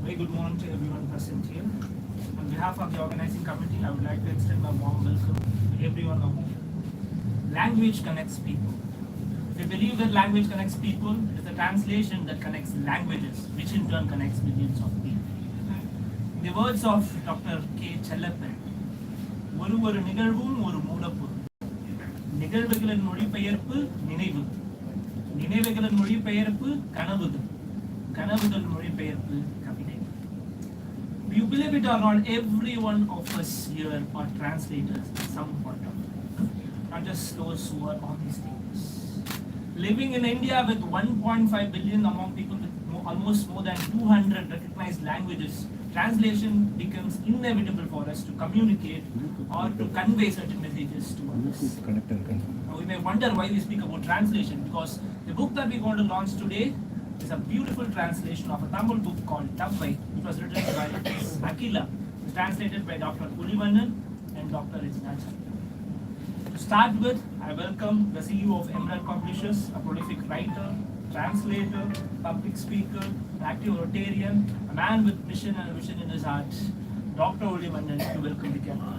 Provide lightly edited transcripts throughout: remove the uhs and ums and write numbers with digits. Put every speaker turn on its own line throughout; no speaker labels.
Very good morning to everyone present here. On behalf of the organizing committee, I would like to extend my warm welcome to everyone of you. Language connects people. If you believe that language connects people, it is the translation that connects languages, which in turn connects millions of people. In the words of Dr. K. Chellappan, ஒரு நிகழ்வும் ஒரு மூலப்பொருள். நிகழ்வுகளின் மொழிபெயர்ப்பு நினைவு. நினைவுகளின் மொழிபெயர்ப்பு கனவுகள். கனவுகள் மொழிபெயர்ப்பு கவிதை. You believe it or not, every one of us here are translators at some point of time. Not just those who are on these things. Living in India with 1.5 billion among people with almost more than 200 recognized languages, translation becomes inevitable for us to communicate or to convey certain messages to others. Now we may wonder why we speak about translation, because the book that we're going to launch today is a beautiful translation of a Tamil book called Thavvai, which was written by Akila, translated by Dr. Olivannan and Dr. To start with, I welcome the CEO of Emerald Publishers, a prolific writer, translator, public speaker, an active Rotarian, a man with mission and vision in his heart, Dr. Olivannan, to welcome the camera.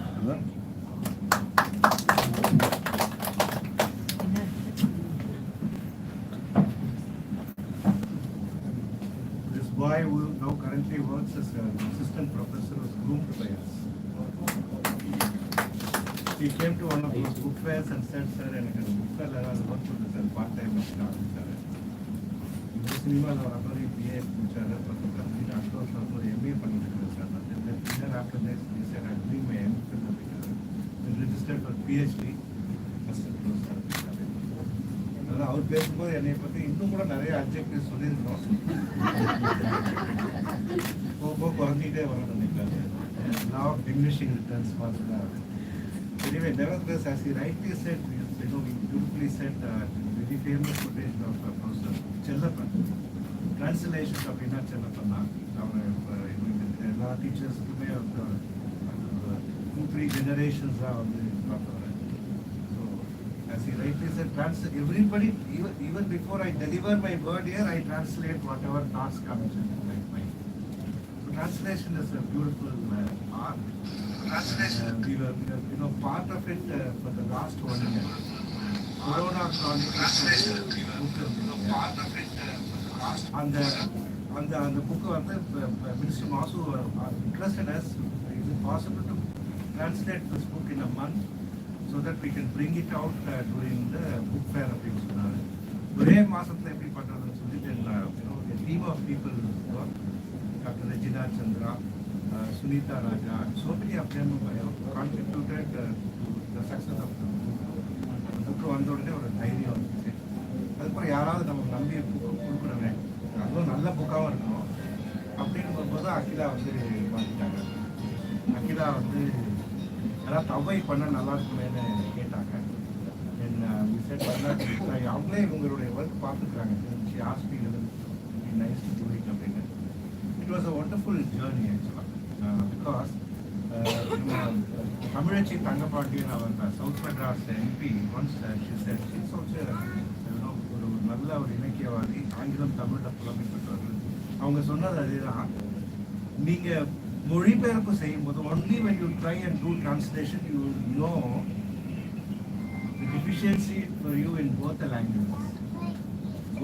This boy who now currently works as an assistant professor was groomed by us. He came to one of those book fairs and said, "Sir, I can book fair work for this part-time start." இந்த சினிமாவில் வர மாதிரி BA முடிச்சாரு, பத்து company அடுத்த வருஷம் ஒரு MA பண்ணிட்டு இருக்காரு sir. After this he said, "I'm doing my MPhil அப்படின்னாரு. Been registered for PhD assistant professor." அதான் அவர் பேசும்போது என்னை பற்றி இன்னும் கூட நிறைய அப்ஜெக்டிவ் சொல்லியிருக்கோம். போக குறைஞ்சிக்கிட்டே வரணும் நினைக்கிறாரு. Law of diminishing returns மாதிரி. Anyway, nevertheless, as he rightly said, he beautifully said, very famous quotation of Professor Chellappan. Translations of Inna Chellappan. Our teachers today of the 2-3 generations are on the proper. So, as he rightly said, everybody, even before I deliver my word here, I translate whatever thoughts come into my mind. So, translation is a beautiful art. We were, part of it for the last 1 year. Corona Chronicles. Part of it for the last. And the book of Minister Masu interested us. Is it possible to translate this book in a month so that we can bring it out during the book fair of Insular? ஒரே மாசத்துல எப்படி பண்றதுன்னு சொல்லிட்டு a team of people work. Dr. Regina Chandra, Sunita Raja, so many of them contributed to the success of the book. Book வந்த உடனே ஒரு தைரியம் வந்துச்சு. அதுக்கப்புறம் யாராவது நம்ம நம்பி புக்கு கொடுக்கணுமே, அதுவும் நல்ல புக்காகவும் இருக்கணும் அப்படின்னு போகும்போது அகிலா மாற்றிட்டாங்க. அகிலா யாராவது தவ்வை பண்ண நல்லா இருக்குமேன்னு கேட்டாங்க. அவங்களே இவங்களுடைய ஒர்க் பார்த்துக்கிறாங்க. நைஸ் டு டூ இட் அப்படின்னு. It was a wonderful journey ஆக்சுவலாக. Because Tamilachi Tangapatian, our South Madras MP, once she said, she's also ஒரு நல்ல ஒரு இலக்கியவாதி, ஆங்கிலம் தமிழ் புலமை பெற்றவர்கள். அவங்க சொன்னது அதுதான், நீங்கள் மொழிபெயர்ப்பு செய்யும்போது only when you try and do translation you know the deficiency for you in both the languages.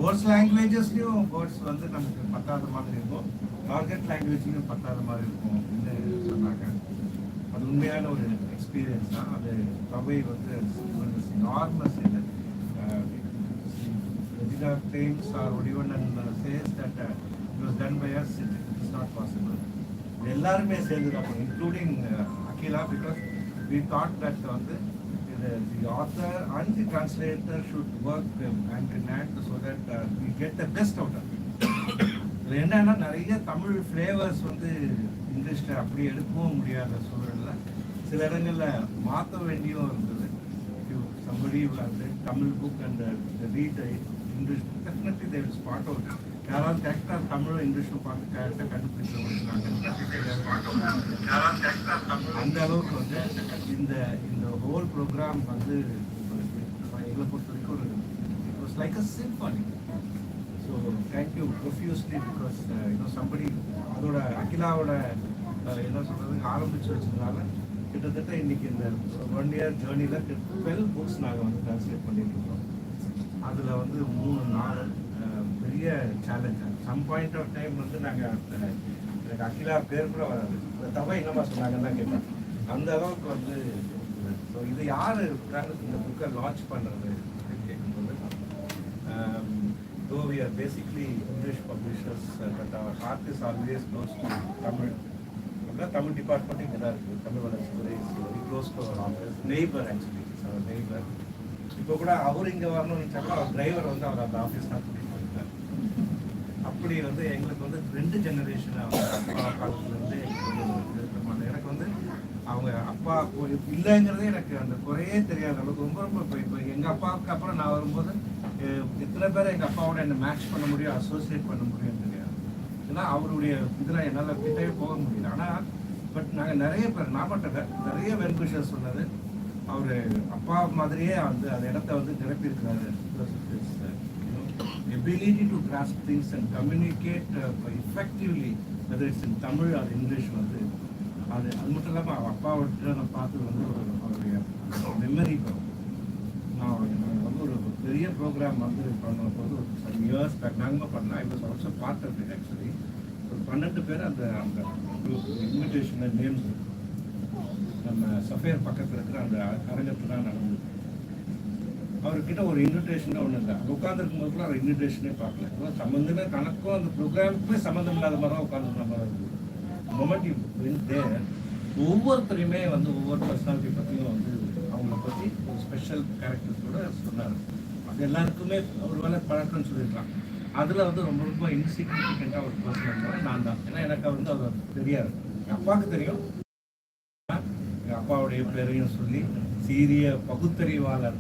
Words languagesலையும் வேர்ட்ஸ் நமக்கு பத்தாத மாதிரி இருக்கும், டார்கெட் லாங்குவேஜ்லையும் பத்தாத மாதிரி இருக்கும் அப்படின்னு சொன்னாங்க. அது உண்மையான ஒரு எக்ஸ்பீரியன்ஸ் தான். அது தவை நார்மஸ் இது. Regina claims or Olivannan says that it was done by us, it is not possible. எல்லாருமே சேர்ந்து தான், including Akila, because we thought that the author and the translator should work hand in hand so that we get the best out of it. இதில் என்னன்னா, நிறைய Tamil flavours இங்கிலீஷில் அப்படி எடுக்கவும் முடியாத சூழலில் சில இடங்களில் மாற்ற வேண்டியும் இருந்தது. somebody who has read Tamil book and read English book, definitely they will spot out. யாராவது கரெக்டாக தமிழும் இங்கிலீஷும் பார்த்து கரெக்டாக கண்டுபிடிச்சிருக்காங்க. அந்த அளவுக்கு இந்த ஹோல் ப்ரோக்ராம் எங்களை பொறுத்த வரைக்கும் it was like a symphony. So thank you profusely because somebody அதோட அகிலாவோட என்ன சொல்கிறது ஆரம்பித்து வச்சதுனால கிட்டத்தட்ட இன்னைக்கு இந்த 1 year ஜேர்னியில் 12 books நாங்கள் வந்து ட்ரான்ஸ்லேட் பண்ணிட்டு இருக்கோம். அதில் வந்து 3-4 பெரிய challenge. Some point of time வந்து நாங்கள் எனக்கு அகிலா பேர் கூட வராது, தவை என்னமா சொன்னாங்கன்னு தான் கேட்டேன். அந்த அளவுக்கு வந்து ஸோ இது யார் இந்த புக்கை லான்ச் பண்ணுறது அப்படின்னு கேட்கும்போது, though we are basically English publishers, but our heart is always close to Tamil. Tamil department இங்கே தான் இருக்குது. தமிழ் வளர்ச்சி துறை is very close to our office. Neighbor actually, it's our neighbor. இப்போ கூட அவர் இங்கே வரணும்னு நினச்சாக்கா அவர் டிரைவர் வந்து அவர் அந்த ஆஃபீஸ் தான் கூட்டிகிட்டு போயிருக்காரு. அப்படி வந்து எங்களுக்கு வந்து 2 ஜெனரேஷன் அவங்க அப்பா காலத்துலேருந்து எனக்கு வந்து அவங்க அப்பா இல்லைங்கிறதே எனக்கு அந்த குறையே தெரியாத அளவுக்கு ரொம்ப இப்போ எங்கள் அப்பாவுக்கு அப்புறம் நான் வரும்போது எத்தனை பேரை எங்கள் அப்பாவோட என்னை மேட்ச் பண்ண முடியும், அசோசியேட் பண்ண முடியும்னு தெரியாது. ஏன்னா அவருடைய இதில் என்னால் கிட்டே போக முடியல. ஆனால் பட் நாங்கள் நிறைய பேர் நாமட்டல நிறைய வெல்விஷர் சொன்னது அவர் அப்பா மாதிரியே வந்து அந்த இடத்த வந்து நிரப்பியிருக்கிறாரு. Ability to grasp things and communicate effectively whether it's in Tamil or English வந்து அது மட்டும் இல்லாமல் அவன் அப்பாவிட்ட நான் பார்த்தது வந்து அவருடைய மெமரி. நான் வந்து ஒரு பெரிய ப்ரோக்ராம் வந்து பண்ணும்போது ஒரு சம் இயர்ஸ் பேக் நாங்கள் பண்ணோம். I was also part of it actually. ஒரு 12 பேர் அந்த அந்த இன்விடேஷனில் நேம்ஸ் நம்ம சஃபேர் பக்கத்தில் இருக்கிற அந்த அரங்கத்தில் தான் நடந்தது. அவர்கிட்ட ஒரு இன்விடேஷனாக ஒன்று இல்லை. அங்கே உட்காந்துருக்கும் போதுலாம் அவர் இன்விடேஷனே பார்க்கல. சம்மந்தமே கணக்கும் அந்த ப்ரோக்ராமுக்குமே சம்மந்தம் இல்லாத மாதிரி தான் உட்காந்துருந்த மாதிரி இருந்தது. மொமெண்ட் ஒவ்வொருத்தரையுமே வந்து ஒவ்வொரு பர்சனாலிட்டி பற்றியும் வந்து அவங்கள பற்றி ஒரு ஸ்பெஷல் கேரக்டர்ஸோட சொன்னார். அது எல்லாருக்குமே ஒரு வேலை பழக்கம்னு சொல்லியிருக்கலாம். அதில் வந்து ரொம்ப ரொம்ப இன்சிக்னிஃபிகண்ட்டாக ஒரு பர்சன் இருந்தாலும் நான் தான். ஏன்னா எனக்கு வந்து அவர் தெரியாது. எங்கள் அப்பாவுக்கு தெரியும். எங்கள் அப்பாவுடைய பேரையும் சொல்லி சீரிய பகுத்தறிவாளர்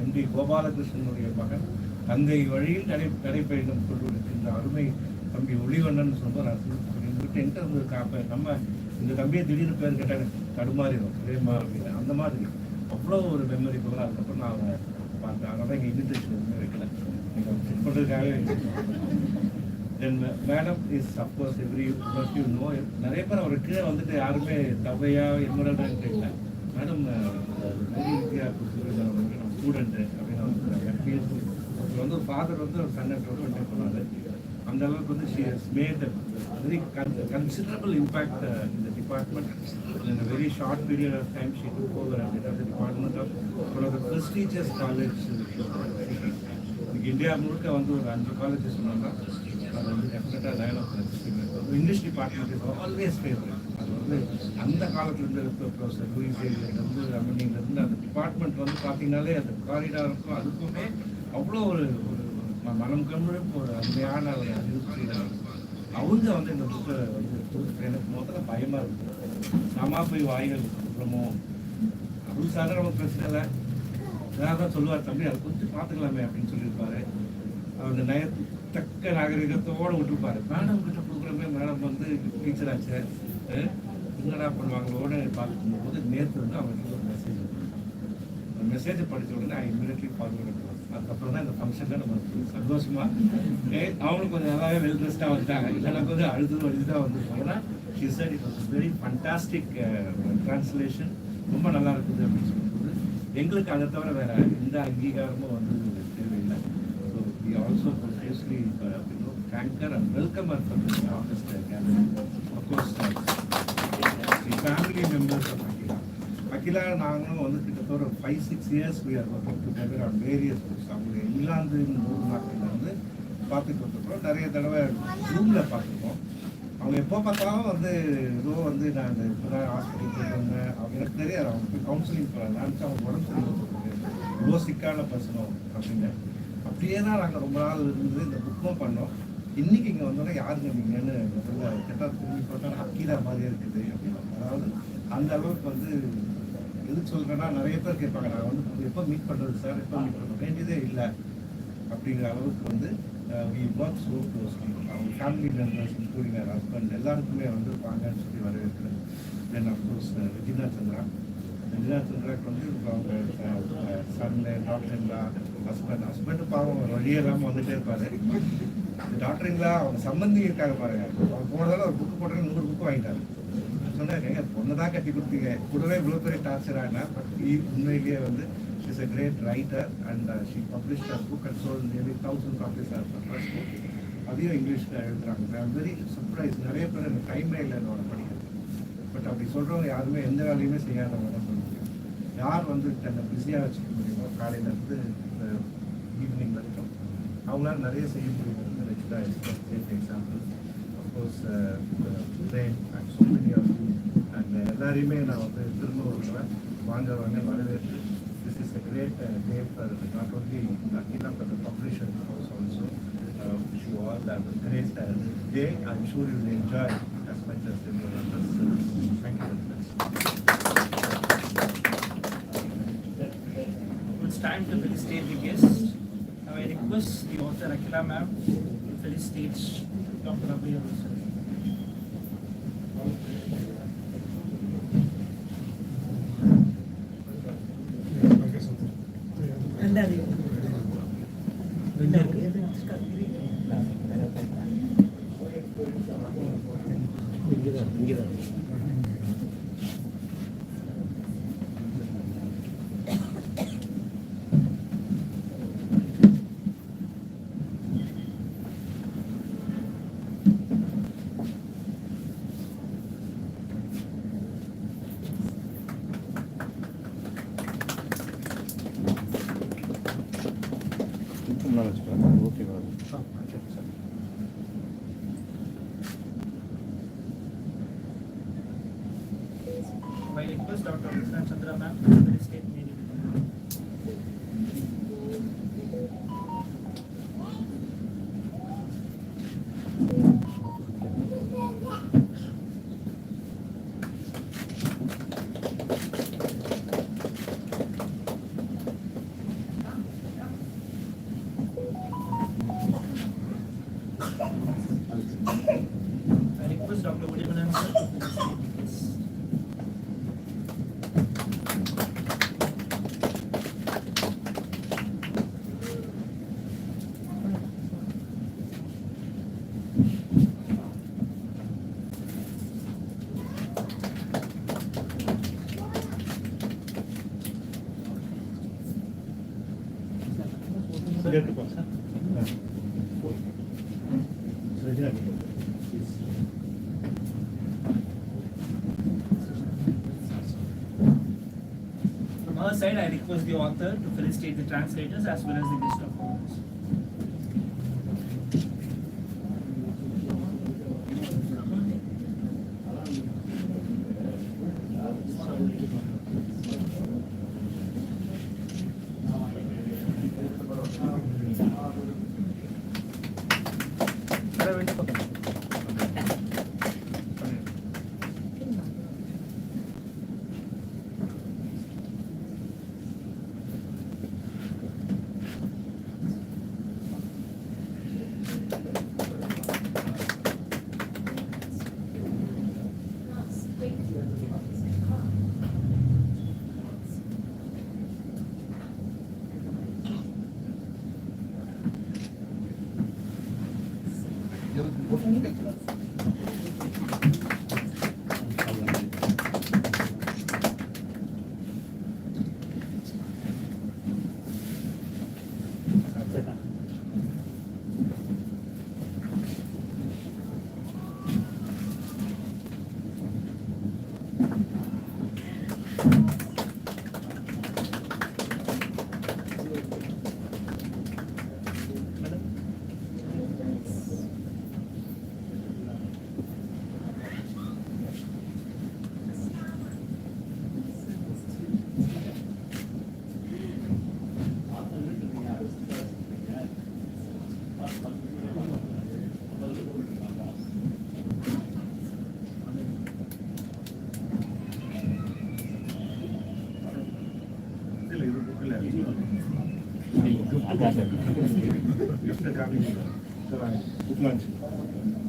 எம்டி கோபாலகிருஷ்ணனுடைய மகன் தந்தை வழியில் நடைபயணம் கொண்டிருக்கின்ற அருமை தம்பி ஒளிவண்ணன் சொல்லுவார். என்கிட்ட வந்து காப்ப நம்ம இந்த தம்பியை திடீர்னு பேர் கேட்டால் எனக்கு தடுமாறிடும் பிரேமா அப்படின்னு. அந்த மாதிரி அவ்வளோ ஒரு மெமரி போகலாம். அதுக்கப்புறம் நான் அவனை பார்த்தேன். அதனால தான் எங்கள் இன்விடேஷன் எதுவுமே வைக்கல. நீங்கள் செக் பண்ணுறதுக்காகவே then madam is of course you know. நிறைய பேர் அவர் கீழே வந்துட்டு யாருமே தவையா எம்எல்ஏன்னு இல்லை. மேடம் வெரி வித்யா ஸ்டூடெண்ட்டு அப்படின்னு அவர் வந்து ஃபாதர் வந்து ஒரு சன்னட்டோடு மெயின்டைன் பண்ணாரு. அந்த அளவுக்கு வந்து she has made a very considerable impact in the department. In a very short period of time she took over and the department of one of the prestigious colleges. India முழுக்க வந்து ஒரு 5 colleges சொன்னாங்க. அது வந்து டெஃபினட்டாக line of English department is always favourite. அது வந்து அந்த காலத்துலேருந்து இருக்க ப்ரொஃபஸர் லூயிஸ்லேருந்து ரமணிலேருந்து அந்த டிபார்ட்மெண்ட் வந்து பார்த்தீங்கன்னாலே அந்த காரிடாருக்கும் அதுக்குமே அவ்வளோ ஒரு மனம் கம்மிழும் ஒரு அருமையான ஒரு அறிவிப்பு. அவங்க வந்து இந்த புக்கை வந்து எனக்கு முதல்ல பயமாக இருக்கும். நாம போய் வாய்கள் அப்புறமோ அது சாதாரண பிரச்சனை இல்லை. ஏதாவது தான் சொல்லுவார், தம்பி அதை கொஞ்சம் பார்த்துக்கலாமே அப்படின்னு சொல்லியிருப்பாரு. அந்த நயத்தக்க நாகரிகத்தோடு விட்டுருப்பாரு. மேடம் கிட்ட ப்ரோக்ராமே மேடம் வந்து டீச்சர் ஆச்சு என்னடா பண்ணுவாங்களோட பார்த்துக்கும் போது நேற்று வந்து அவங்களுக்கு ஒரு மெசேஜ் மெசேஜை படித்த உடனே ஐ இமிடியட்லி ஃபார்வர்ட். அதுக்கப்புறம் தான் இந்த ஃபங்க்ஷனில் நம்ம சந்தோஷமாக அவங்களுக்கு கொஞ்சம் நல்லாவே வெல் ட்ரெஸ்டாக வந்துட்டாங்க. இல்லைனா கொஞ்சம் அழுது தான் வந்துருக்கோம். ஏன்னா she said it was very fantastic translation, ரொம்ப நல்லா இருக்குது அப்படின்னு சொல்லும்போது எங்களுக்கு அதை தவிர வேறு எந்த அங்கீகாரமும் வந்து தேவையில்லை. So we also profusely thank and welcome her for this august gathering. Of course family members of Akila நாங்களும் வந்து கிட்டத்தட்ட ஒரு 5-6 years we are working together on various books. அவங்க இங்கிலாந்து 3 நாட்டில் வந்து பார்த்துட்டு வந்துருக்கோம். நிறைய தடவை ரூமில் பார்த்துருக்கோம். அவங்க எப்போ பார்த்தாலும் வந்து ஏதோ வந்து நான் இந்த இப்போ தான் ஹாஸ்பிட்டல் போயிருந்தேங்க. அவங்க எனக்கு தெரியாது. அவங்க போய் கவுன்சிலிங் போகிறாங்க. நான் அவங்க உடம்பு சரியில்லை, இவ்வளோ சிக்கான பர்சனும் அப்படின்னு. அப்படியே தான் நாங்கள் ரொம்ப நாள் இருந்து இந்த புக்கும் பண்ணோம். இன்றைக்கி இங்கே வந்தோன்னா யாருங்க நீங்கன்னு முதல்ல கேட்டால் திரும்பி போட்டால் அக்கீலா மாதிரியே இருக்குது அப்படின்னு. அதாவது அந்த அளவுக்கு வந்து எதுக்கு சொல்கிறேன்னா நிறைய பேர் கேட்பாங்க, நான் வந்து எப்போ மீட் பண்ணுறது சார், எப்போ மீட் பண்ண வேண்டியதே இல்லை அப்படிங்கிற அளவுக்கு வந்து வி ஒர்க் ஸோ க்ளோஸ்லி. அவங்க ஃபேமிலி மெம்பர்ஸ் இன்க்ளூடிங் அவர் ஹஸ்பண்ட் எல்லாருக்குமே வந்து வாங்கன்னு சொல்லி வரவேற்கிறேன். தென் அஃப்கோர்ஸ் ரெஜினா சந்திராக்கு வந்து அவங்க சன்னு டாக்டர்லாம் ஹஸ்பண்டு பாவம் வழியே இல்லாமல் வந்துகிட்டே இருப்பார். இந்த டாக்டருங்களா அவங்க சம்பந்தி இருக்காங்க பாருங்க, அவங்க போனதால ஒரு புக்கு போட்டு 100 புக்கு வாங்கிட்டாங்க. சொன்னாங்க பொண்ணு தான் கட்டி கொடுத்தீங்க, கூடவே இவ்வளோ பெரிய டார்ச்சர் ஆனா. பட் உண்மையிலேயே வந்து is a great writer and she published a book and sold nearly 1000 copies of her first book. அதையும் இங்கிலீஷில் எழுதுறாங்க. I am very surprise. நிறைய பேர் எனக்கு டைமே இல்லை என்னோட படிக்கிறது. பட் அப்படி சொல்கிறவங்க யாருமே எந்த வேலையுமே செய்யாதவங்க தான் சொல்ல முடியும். யார் வந்து தன்னை பிஸியாக வச்சுக்க முடியுமோ காலையிலேருந்து ஈவினிங் வரைக்கும் அவங்களால நிறைய செய்ய முடியும். ரெக்டா is example. Of course train and so many of you and எல்லாரையுமே நான் வந்து திரும்ப வருவேன். வாங்க வரவேற்று. This is a great day for not only Akina but the publisher house also. Wish you all have a great day. I'm sure you will enjoy as much as everyone else. Thank you very much.
It's time to felicitate the guests. Now I request the author Akila ma'am to felicitate Dr. Thavvai also.
Okay,
I request Dr. Olivannan ma'am to felicitate me. I request Dr. Olivannan sir to felicitate me. From our side, I request the author to felicitate the translators as well as the guest of honors.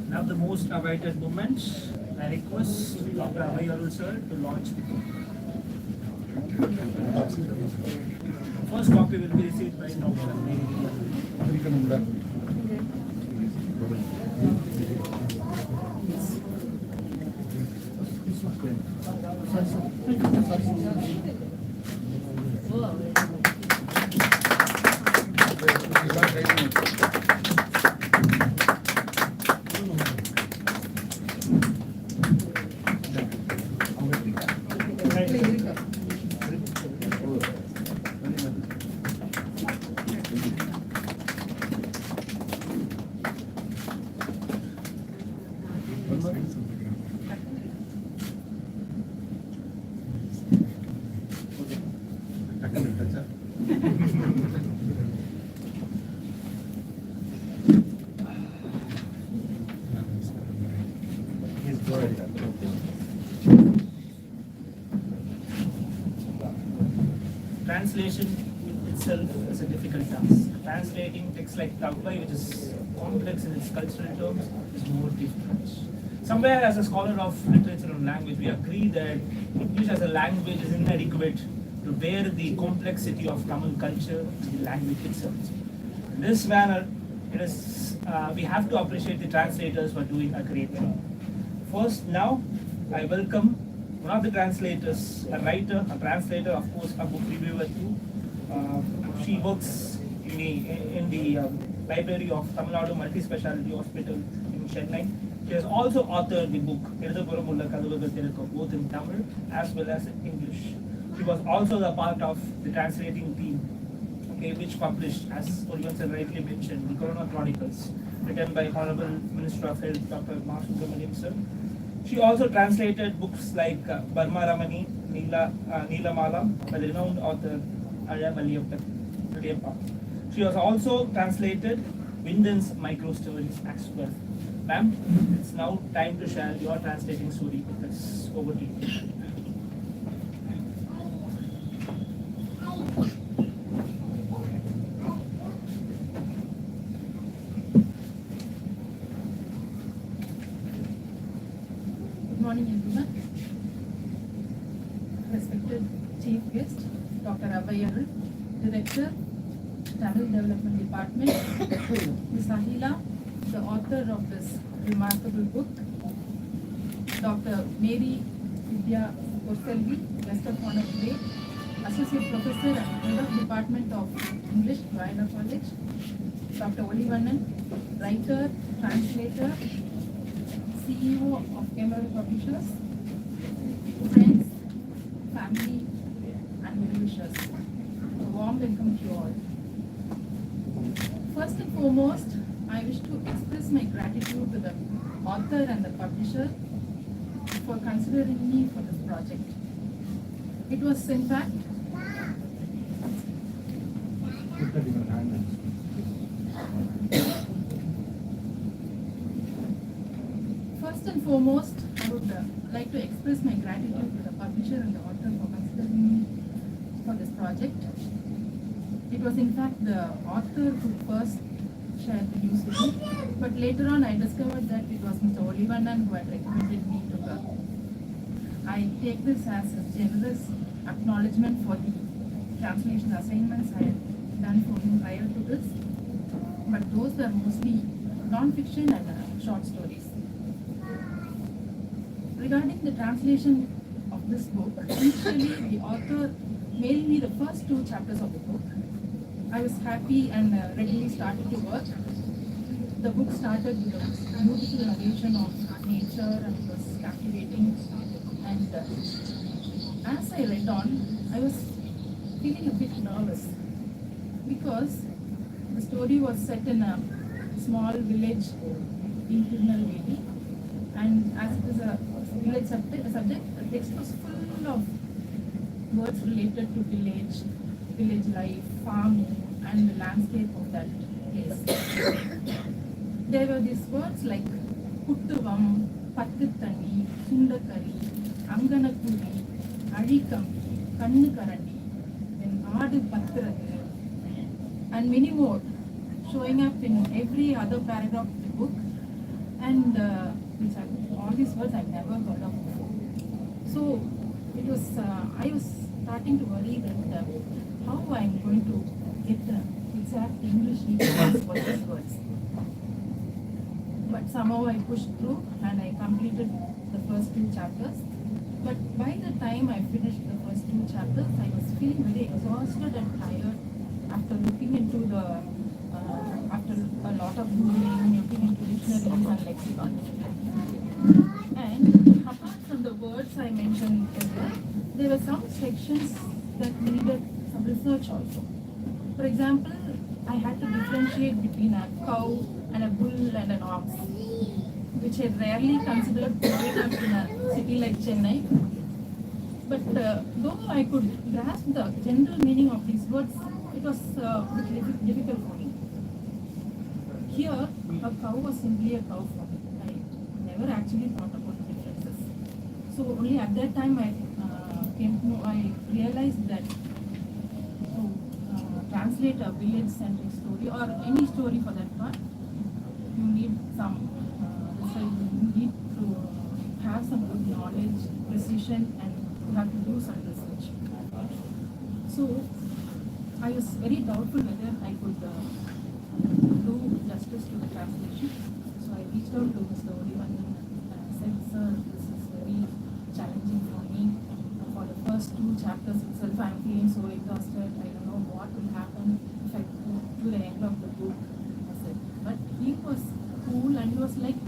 Now the most awaited moment, I request Dr. Thavvai sir to launch the book. First copy will be received by Dr. Thavvai. Translation itself is a difficult task. Translating texts like Thavvai, which is complex in its cultural terms, is more difficult. Somewhere, as a scholar of literature and language, we agree that English as a language is inadequate to bear the complexity of Tamil culture in the language itself. In this manner, it is we have to appreciate the translators for doing a great job. First, now I welcome one of the translators, a writer, a translator, of course, a book reviewer too. She works in the library of Tamil Nadu Multi-Speciality Hospital in Chennai. She has also authored the book Eduthapuram Ulla Kathavagal Thirukkum, both in Tamil as well as in English. She was also the part of the translating team, okay, which published, as Olivannan rightly mentioned, the Corona Chronicles, written by Honorable Minister of Health Dr. Mar Subramaniam sir. She also translated books like Burma Ramani, Neela Mala by the renowned author Aya Valiyappa. She has also translated Winden's micro stories as well. Ma'am, it's now time to share your translating story with us. Over to you.
Good morning, everyone. Respected Chief Guest, Dr. Thavvai, Director, Tamil Development Department, Ms. Ahila, the author of this remarkable book, Dr. Mary Vidya Korselvi, Guest of Honor today, Associate Professor and Head of Department of English, Vayana College, Dr. Olivannan, writer, translator, CEO of Camera Publishers, friends, family, and well-wishers. A warm welcome to you all. First and foremost, I wish to express my gratitude to the author and the publisher for considering me for this project. It was, in fact, first and foremost, I would like to express my gratitude to the publisher and the author for considering me for this project. It was, in fact, the author who first shared the news with me, but later on I discovered that it was Mr. Olivannan who had recommended me to her. I take this as a generous acknowledgement for the translation assignments I had done for him prior to this, but those were mostly non-fiction and short stories. Regarding the translation of this book, initially the author mailed me the first 2 chapters of the book. I was happy and readily started to work. The book started with a beautiful narration of nature and it was captivating. And as I read on, I was feeling a bit nervous because the story was set in a small village in Tirunelveli, and as it is a village subject, the text was full of words related to village life, farming, and the landscape of that place. There were these words like Puttuvam, Pattithani, Sundakari, Anganakuri, Arikambi, Kannukarandi, then Aadu Pattirathu, and many more showing up in every other paragraph of the book, and all these words I've never heard of before. So it was, I was starting to worry that how I'm going to get the exact English meaning for these words. but somehow I pushed through and I completed the first 2 chapters. But by the time I finished the first 2 chapters, I was feeling very exhausted and tired after looking into after a lot of Googling, looking into dictionaries and lexicon. And apart from the words I mentioned earlier, there were some sections that needed some research also. For example, I had to differentiate between a cow and a bull and an ox, which I rarely considered growing up in a city like Chennai. But though I could grasp the general meaning of these words, it was a bit difficult for me. Here, a cow was simply a cow for me. I never actually thought about the differences. So only at that time I realized that to translate a village-centric story or any story for that part, you need some research. You need to have some good knowledge, precision, and you have to do some research. So I was very doubtful whether I could do justice to the translation. So I reached out to Mr. Olivannan and said, "Sir, this is very challenging for me. For the first 2 chapters itself, I am feeling so exhausted. I don't know what will happen if I go to the end of the book." I said, but he was cool and he was like,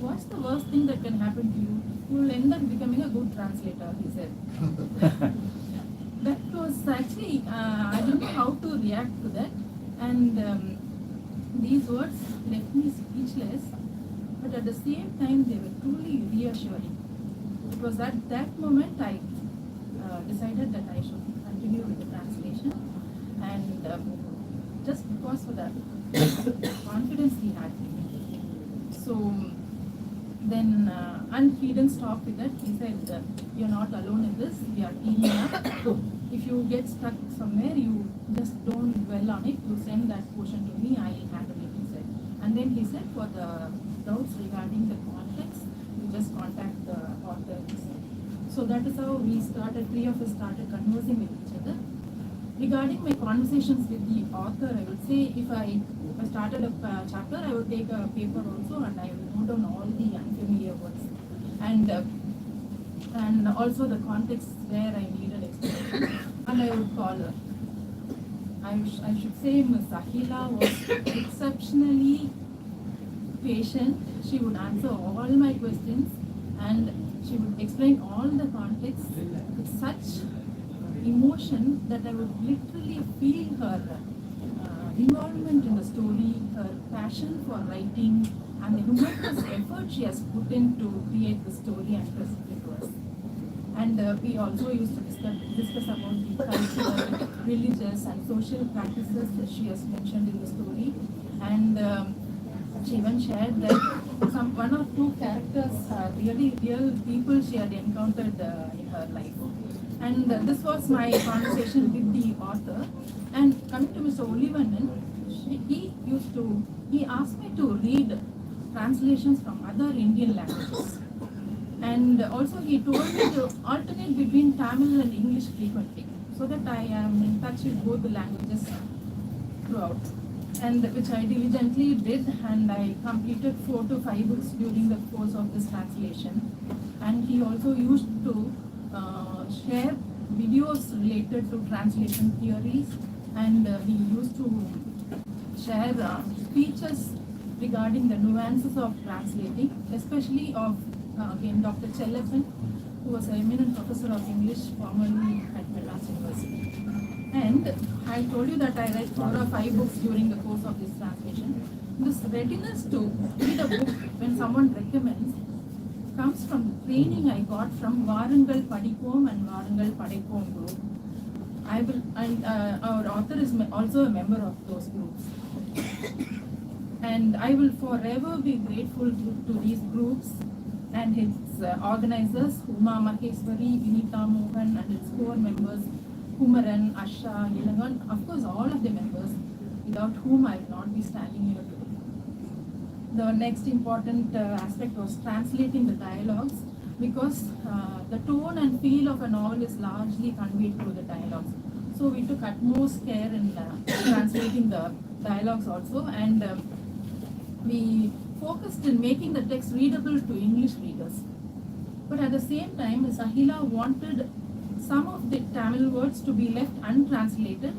"What's the worst thing that can happen to you? You will end up becoming a good translator," he said. That was actually, I didn't know how to react to that. And these words left me speechless, but at the same time, they were truly reassuring. It was at that moment I decided that I should continue with the translation, and just because of that confidence he had in me. So then, and he didn't stop with that. He said, "You're not alone in this. We are teaming up. If you get stuck somewhere, you just don't dwell on it. You send that portion to me. I'll handle it," he said. And then he said, "For the doubts regarding the context, you just contact the author." So that is how we started. 3 of us started conversing with each other. Regarding my conversations with the author, I would say if I started a chapter, I would take a paper also and I would note down all the unfamiliar words and also the context where I needed explanation, and I would call her. I should say Ms. Ahila was exceptionally patient. She would answer all my questions and she would explain all the context with such emotion that I would literally feel her involvement in the story, her passion for writing, and the humorous effort she has put in to create the story and present it to us. And we also used to discuss about the cultural, religious, and social practices that she has mentioned in the story. And she even shared that one or two characters are really real people she had encountered in her life. And this was my conversation with the author. And coming to Mr. Olivannan, he asked me to read translations from other Indian languages. And also he told me to alternate between Tamil and English frequently, so that I am in touch with both the languages throughout. And which I diligently did, and I completed 4 to 5 books during the course of this translation. And he also used to share videos related to translation theories, and he used to share speeches regarding the nuances of translating, especially of again Dr. Chellappan, who was an eminent professor of English formerly at Madras University. And I told you that I read 4 or 5 books during the course of this translation. This readiness to read a book when someone recommends comes from the training I got from Varangal Padipom and Varangal Padaipom group. Our author is also a member of those groups. And I will forever be grateful to these groups and its organizers, Uma Maheswari, Vinita Mohan, and its core members, Kumaran, Asha, Ilangan, of course all of the members, without whom I would not be standing here today. The next important aspect was translating the dialogues, because the tone and feel of a novel is largely conveyed through the dialogues. So we took utmost care in translating the dialogues also, and we focused in making the text readable to English readers. But at the same time, Ms. Ahila wanted some of the Tamil words to be left untranslated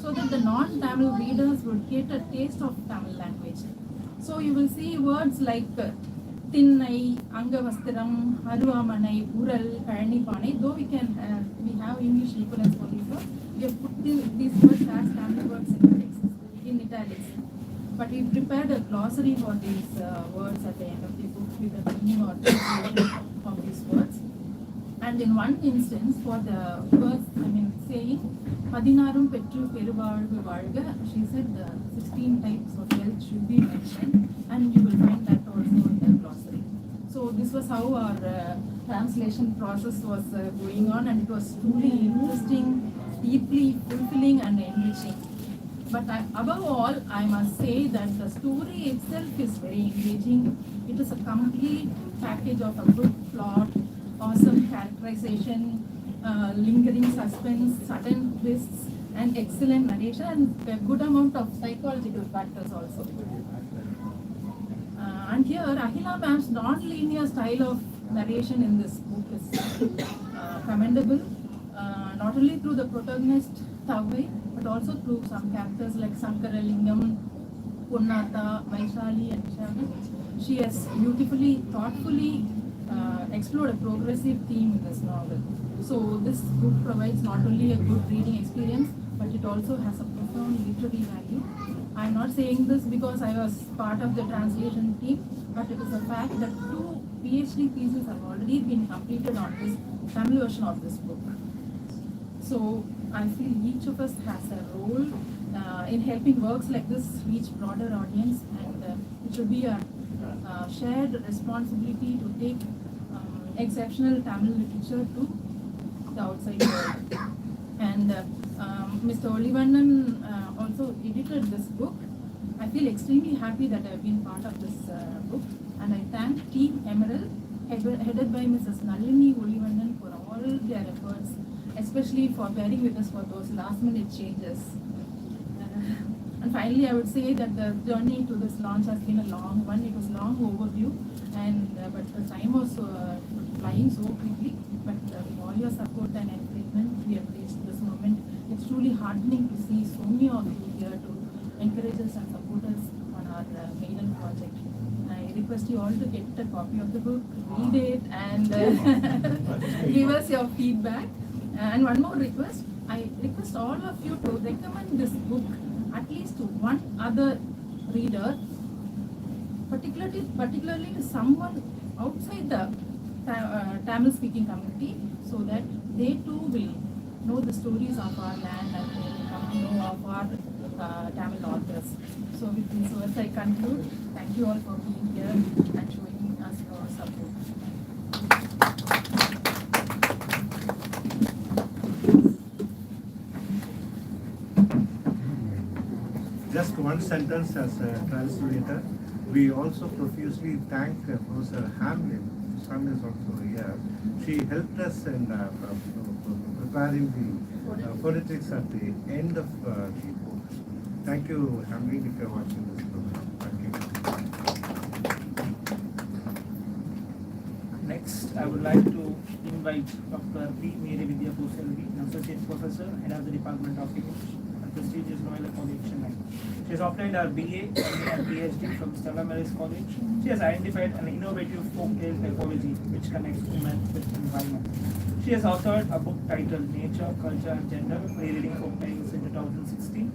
so that the non-Tamil readers would get a taste of Tamil language. So you will see words like Thinnai, Angavastiram, Haruvamanai, Ural, Kalanipanai. Though we have English equivalents for these words, we have put these words as Tamil words in the text, in italics. But we prepared a glossary for these words at the end of the book with the meaning or translation of these words. And in one instance, for the verse, saying, Padinarum Petru Peruvalgu Valga, she said the 16 types of wealth should be mentioned, and you will find that also in the glossary. So this was how our translation process was going on, and it was truly interesting, deeply fulfilling and enriching. But above all, I must say that the story itself is very engaging. It is a complete package of a good plot, awesome characterization, lingering suspense, sudden twists, and excellent narration, and a good amount of psychological factors also. And here, Ahila ma'am's non-linear style of narration in this book is commendable, not only through the protagonist Thavvai, but also through some characters like Sankaralingam, Punnata, Vaishali, and Shavi. She has beautifully, thoughtfully explored a progressive theme in this novel. So this book provides not only a good reading experience, but it also has a profound literary value. I am not saying this because I was part of the translation team, but it is a fact that 2 PhD theses have already been completed on this Tamil version of this book. So I feel each of us has a role in helping works like this reach broader audience, and it should be a shared responsibility to take exceptional Tamil literature to the outside world. And Mr. Olivannan also edited this book. I feel extremely happy that I have been part of this book, and I thank Team Emerald, headed by Mrs. Nalini Olivannan, for all their efforts, especially for bearing with us for those last-minute changes. And finally, I would say that the journey to this launch has been a long one. It was long overdue, and but the time was flying so quickly. But with all your support and encouragement, we have reached this moment. It's truly heartening to see so many of you here to encourage us and support us on our maiden project. I request you all to get a copy of the book, read it, and give us your feedback. And one more request, I request all of you to recommend this book at least to one other reader, particularly to someone outside the Tamil speaking community, so that they too will know the stories of our land and they will come to know of our Tamil authors. So with these words I conclude. Thank you all for being here and showing us your support.
Just one sentence as a translator. We also profusely thank Professor Hamlin. Son is also here. She helped us in preparing the phonetics at the end of the book. Thank you, Hamlin, if you're watching this program. Thank you.
Next, I would like to invite Dr. P. Mary Vidya Poselvi, an associate professor, head of the Department of English at prestigious Royal College, Chennai. She has obtained her BA, MA and PhD from Stella Maris College. She has identified an innovative folktale typology which connects women with environment. She has authored a book titled Nature, Culture and Gender, Rereading Folktales in 2016.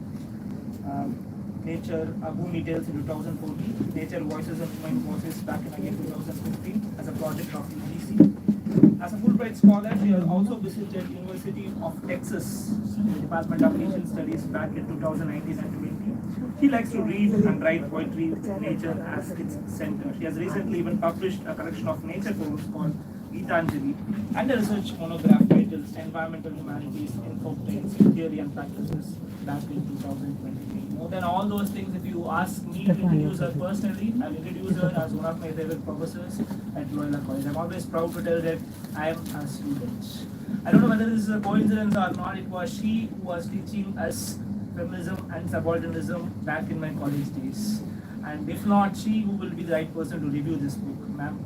Nature, Boom Tales in 2014. Nature, Voices and Human Voices back in again 2015 as a project of UGC. As a Fulbright scholar, she has also visited University of Texas, the Department of Asian Studies back in 2019 and 20. She likes to read and write poetry with nature as its center. She has recently even published a collection of nature poems called Gitanjali and a research monograph titled Environmental Humanities in Folktales, Theory and Practices back in 2023. More than all those things, if you ask me to introduce her personally, I'll introduce her as one of my favorite professors at Royal College. I'm always proud to tell that I am a student. I don't know whether this is a coincidence or not. It was she who was teaching us feminism and subalternism back in my college days. And if not she, who will be the right person to review this book? Ma'am.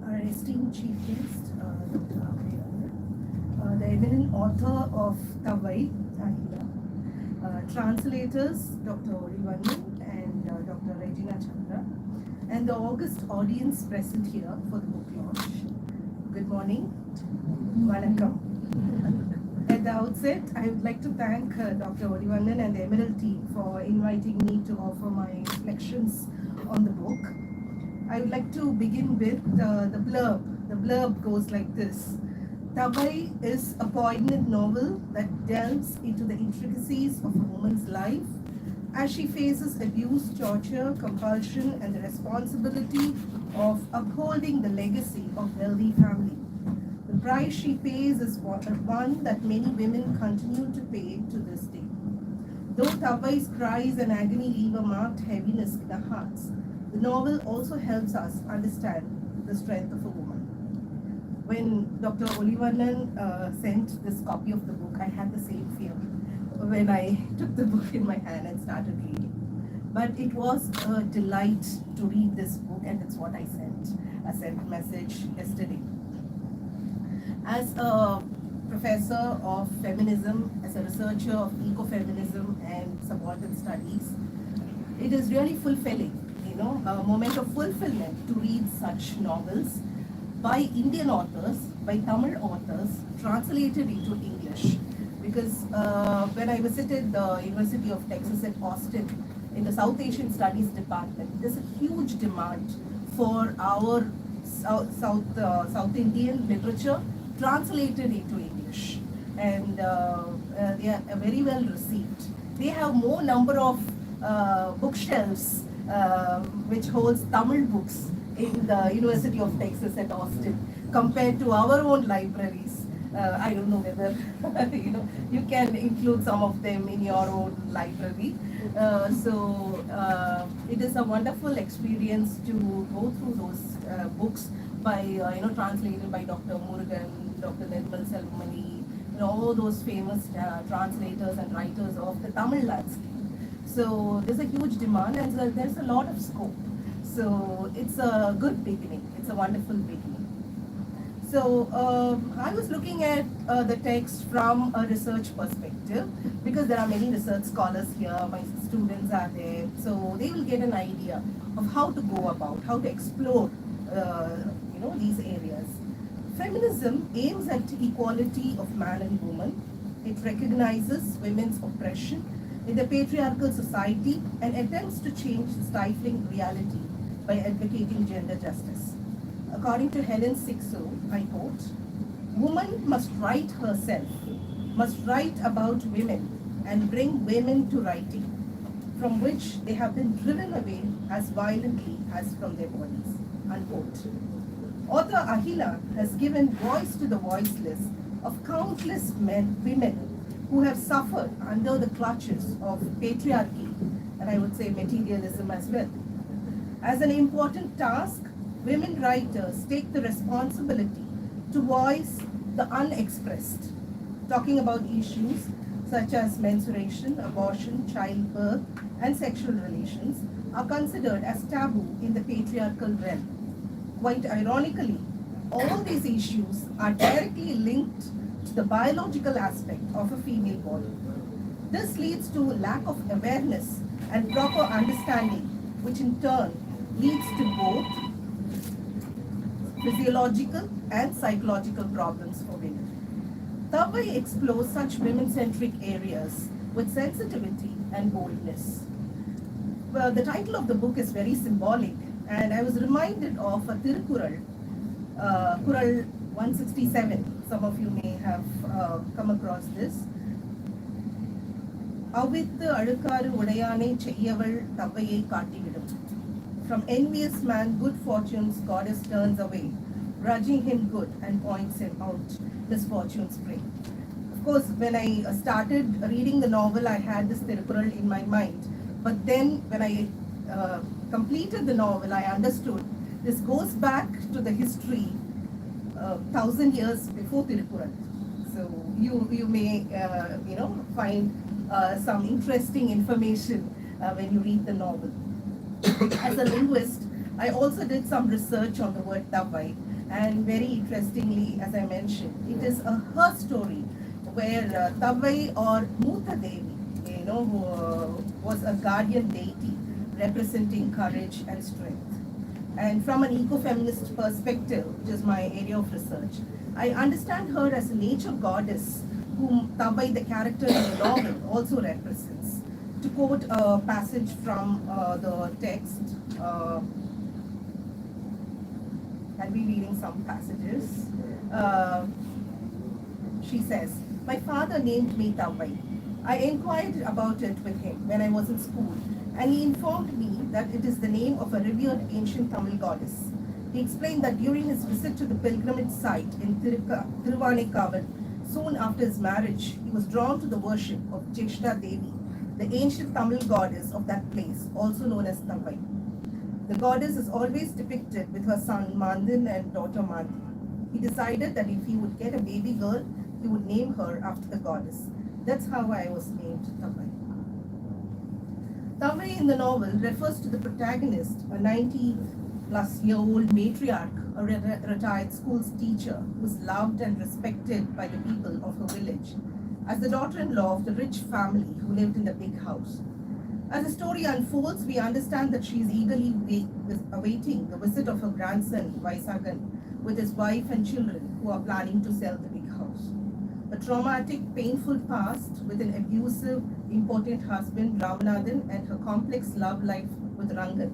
Our esteemed chief guest, Dr. Olivannan, the eminent author of Thavvai, translators Dr. Olivannan and Dr. Regina Chandra, and the august audience present here for the book launch. Good morning. Vanakkam. At the outset, I would like to thank Dr. Olivannan and the Emerald team for inviting me to offer my reflections on the book. I would like to begin with the blurb. The blurb goes like this. Thavvai is a poignant novel that delves into the intricacies of a woman's life as she faces abuse, torture, compulsion, and the responsibility of upholding the legacy of wealthy family. The price she pays is one that many women continue to pay to this day. Though Thavvai's cries and agony leave a marked heaviness in our hearts, the novel also helps us understand the strength of a woman. When Dr. Olivannan sent this copy of the book, I had the same fear when I took the book in my hand and started reading. But it was a delight to read this book, and it's what I sent. I sent a message yesterday. As a professor of feminism, as a researcher of ecofeminism and subaltern studies, it is really fulfilling, a moment of fulfillment to read such novels by Indian authors, by Tamil authors, translated into English. Because when I visited the University of Texas at Austin in the South Asian Studies department, there's a huge demand for our South Indian literature translated into English, and they are very well received. They have more number of bookshelves which holds Tamil books in the University of Texas at Austin compared to our own libraries. I don't know whether you can include some of them in your own library. So it is a wonderful experience to go through those books by translated by Dr. Murugan, Dr. Nirmal Selvamani, all those famous translators and writers of the Tamil landscape. So there's a huge demand, and so there's a lot of scope. So it's a good beginning. It's a wonderful beginning. So I was looking at the text from a research perspective, because there are many research scholars here, my students are there, so they will get an idea of how to go about, how to explore these areas. Feminism aims at equality of man and woman. It recognizes women's oppression in the patriarchal society and attempts to change the stifling reality by advocating gender justice. According to Helen Sixo, I quote, "Woman must write herself, must write about women and bring women to writing, from which they have been driven away as violently as from their bodies." Unquote. Author Ahila has given voice to the voiceless of countless women who have suffered under the clutches of patriarchy, and I would say materialism as well. As an important task, women writers take the responsibility to voice the unexpressed, talking about issues such as menstruation, abortion, childbirth, and sexual relations are considered as taboo in the patriarchal realm. Quite ironically, all these issues are directly linked to the biological aspect of a female body. This leads to lack of awareness and proper understanding, which in turn leads to both physiological and psychological problems for women. Thavvai explores such women-centric areas with sensitivity and boldness. Well, the title of the book is very symbolic, and I was reminded of a Tirukural, Kural 167. Some of you may have come across this. "Avithu alukkaru udayane cheyyaval Thavvaiye kaattividum. From envious man good fortunes goddess turns away. grudging him good and points him out misfortune's prey. Of course, when I started reading the novel, I had this Tirukural in my mind. But then when I completed the novel, I understood this goes back to the history 1,000 years before Tirukural. So you may find some interesting information when you read the novel. As a linguist, I also did some research on the word Thavvai, and very interestingly, as I mentioned, it is her story where Thavvai or Mutha Devi, was a guardian deity representing courage and strength. And from an eco-feminist perspective, which is my area of research, I understand her as a nature goddess whom Thavvai, the character in the novel, also represents. To quote a passage from the text, I'll be reading some passages. She says, "My father named me Thavvai. I inquired about it with him when I was in school, and he informed me that it is the name of a revered ancient Tamil goddess. He explained that during his visit to the pilgrimage site in Thiruvanekkaval, soon after his marriage, he was drawn to the worship of Jeshta Devi, the ancient Tamil goddess of that place, also known as Thavvai. The goddess is always depicted with her son Mandin and daughter Mandi. He decided that if he would get a baby girl, he would name her after the goddess. That's how I was named Thavvai." Thavvai in the novel refers to the protagonist, a 90-plus-year-old matriarch, a retired school's teacher who is loved and respected by the people of her village, as the daughter-in-law of the rich family who lived in the big house. As the story unfolds, we understand that she is eagerly awaiting the visit of her grandson, Vaisagan, with his wife and children who are planning to sell the big house. A traumatic, painful past with an abusive, important husband, Ramanathan, and her complex love life with Rangan,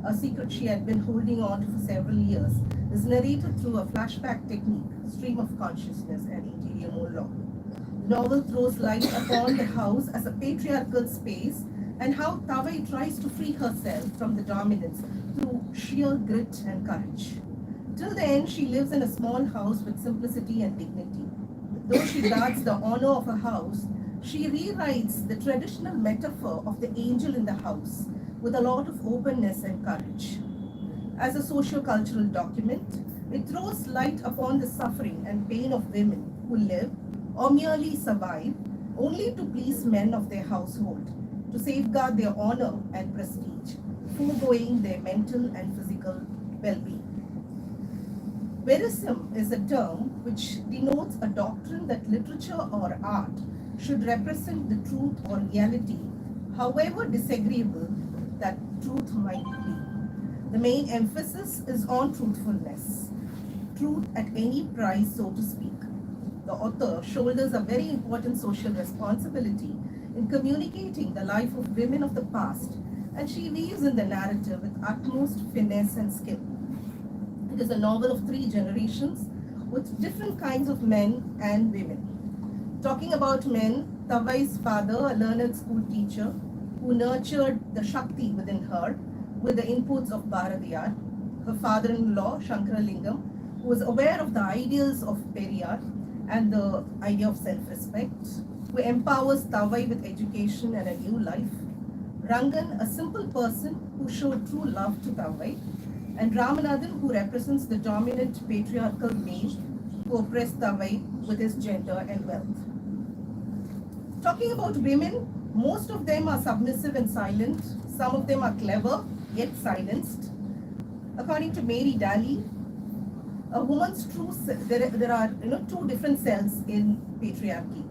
a secret she had been holding on to for several years, is narrated through a flashback technique, stream of consciousness, and interior monologue. The novel throws light upon the house as a patriarchal space and how Thavvai tries to free herself from the dominance through sheer grit and courage. Till the end, she lives in a small house with simplicity and dignity. Though she guards the honor of her house, she rewrites the traditional metaphor of the angel in the house with a lot of openness and courage. As a socio-cultural document, it throws light upon the suffering and pain of women who live or merely survive only to please men of their household, to safeguard their honor and prestige, foregoing their mental and physical well-being. Verism is a term which denotes a doctrine that literature or art should represent the truth or reality, however disagreeable that truth might be. The main emphasis is on truthfulness, truth at any price, so to speak. The author shoulders a very important social responsibility in communicating the life of women of the past, and she weaves in the narrative with utmost finesse and skill. It is a novel of 3 generations with different kinds of men and women. Talking about men, Thavvai's father, a learned school teacher who nurtured the Shakti within her with the inputs of Bharatiyar. Her father-in-law, Shankaralingam, who was aware of the ideals of Periyar and the idea of self-respect, who empowers Thavvai with education and a new life. Rangan, a simple person who showed true love to Thavvai, and Ramanathan, who represents the dominant patriarchal male who oppressed Thavvai with his gender and wealth. Talking about women, most of them are submissive and silent. Some of them are clever, yet silenced. According to Mary Daly, a woman's true there are 2 different selves in patriarchy.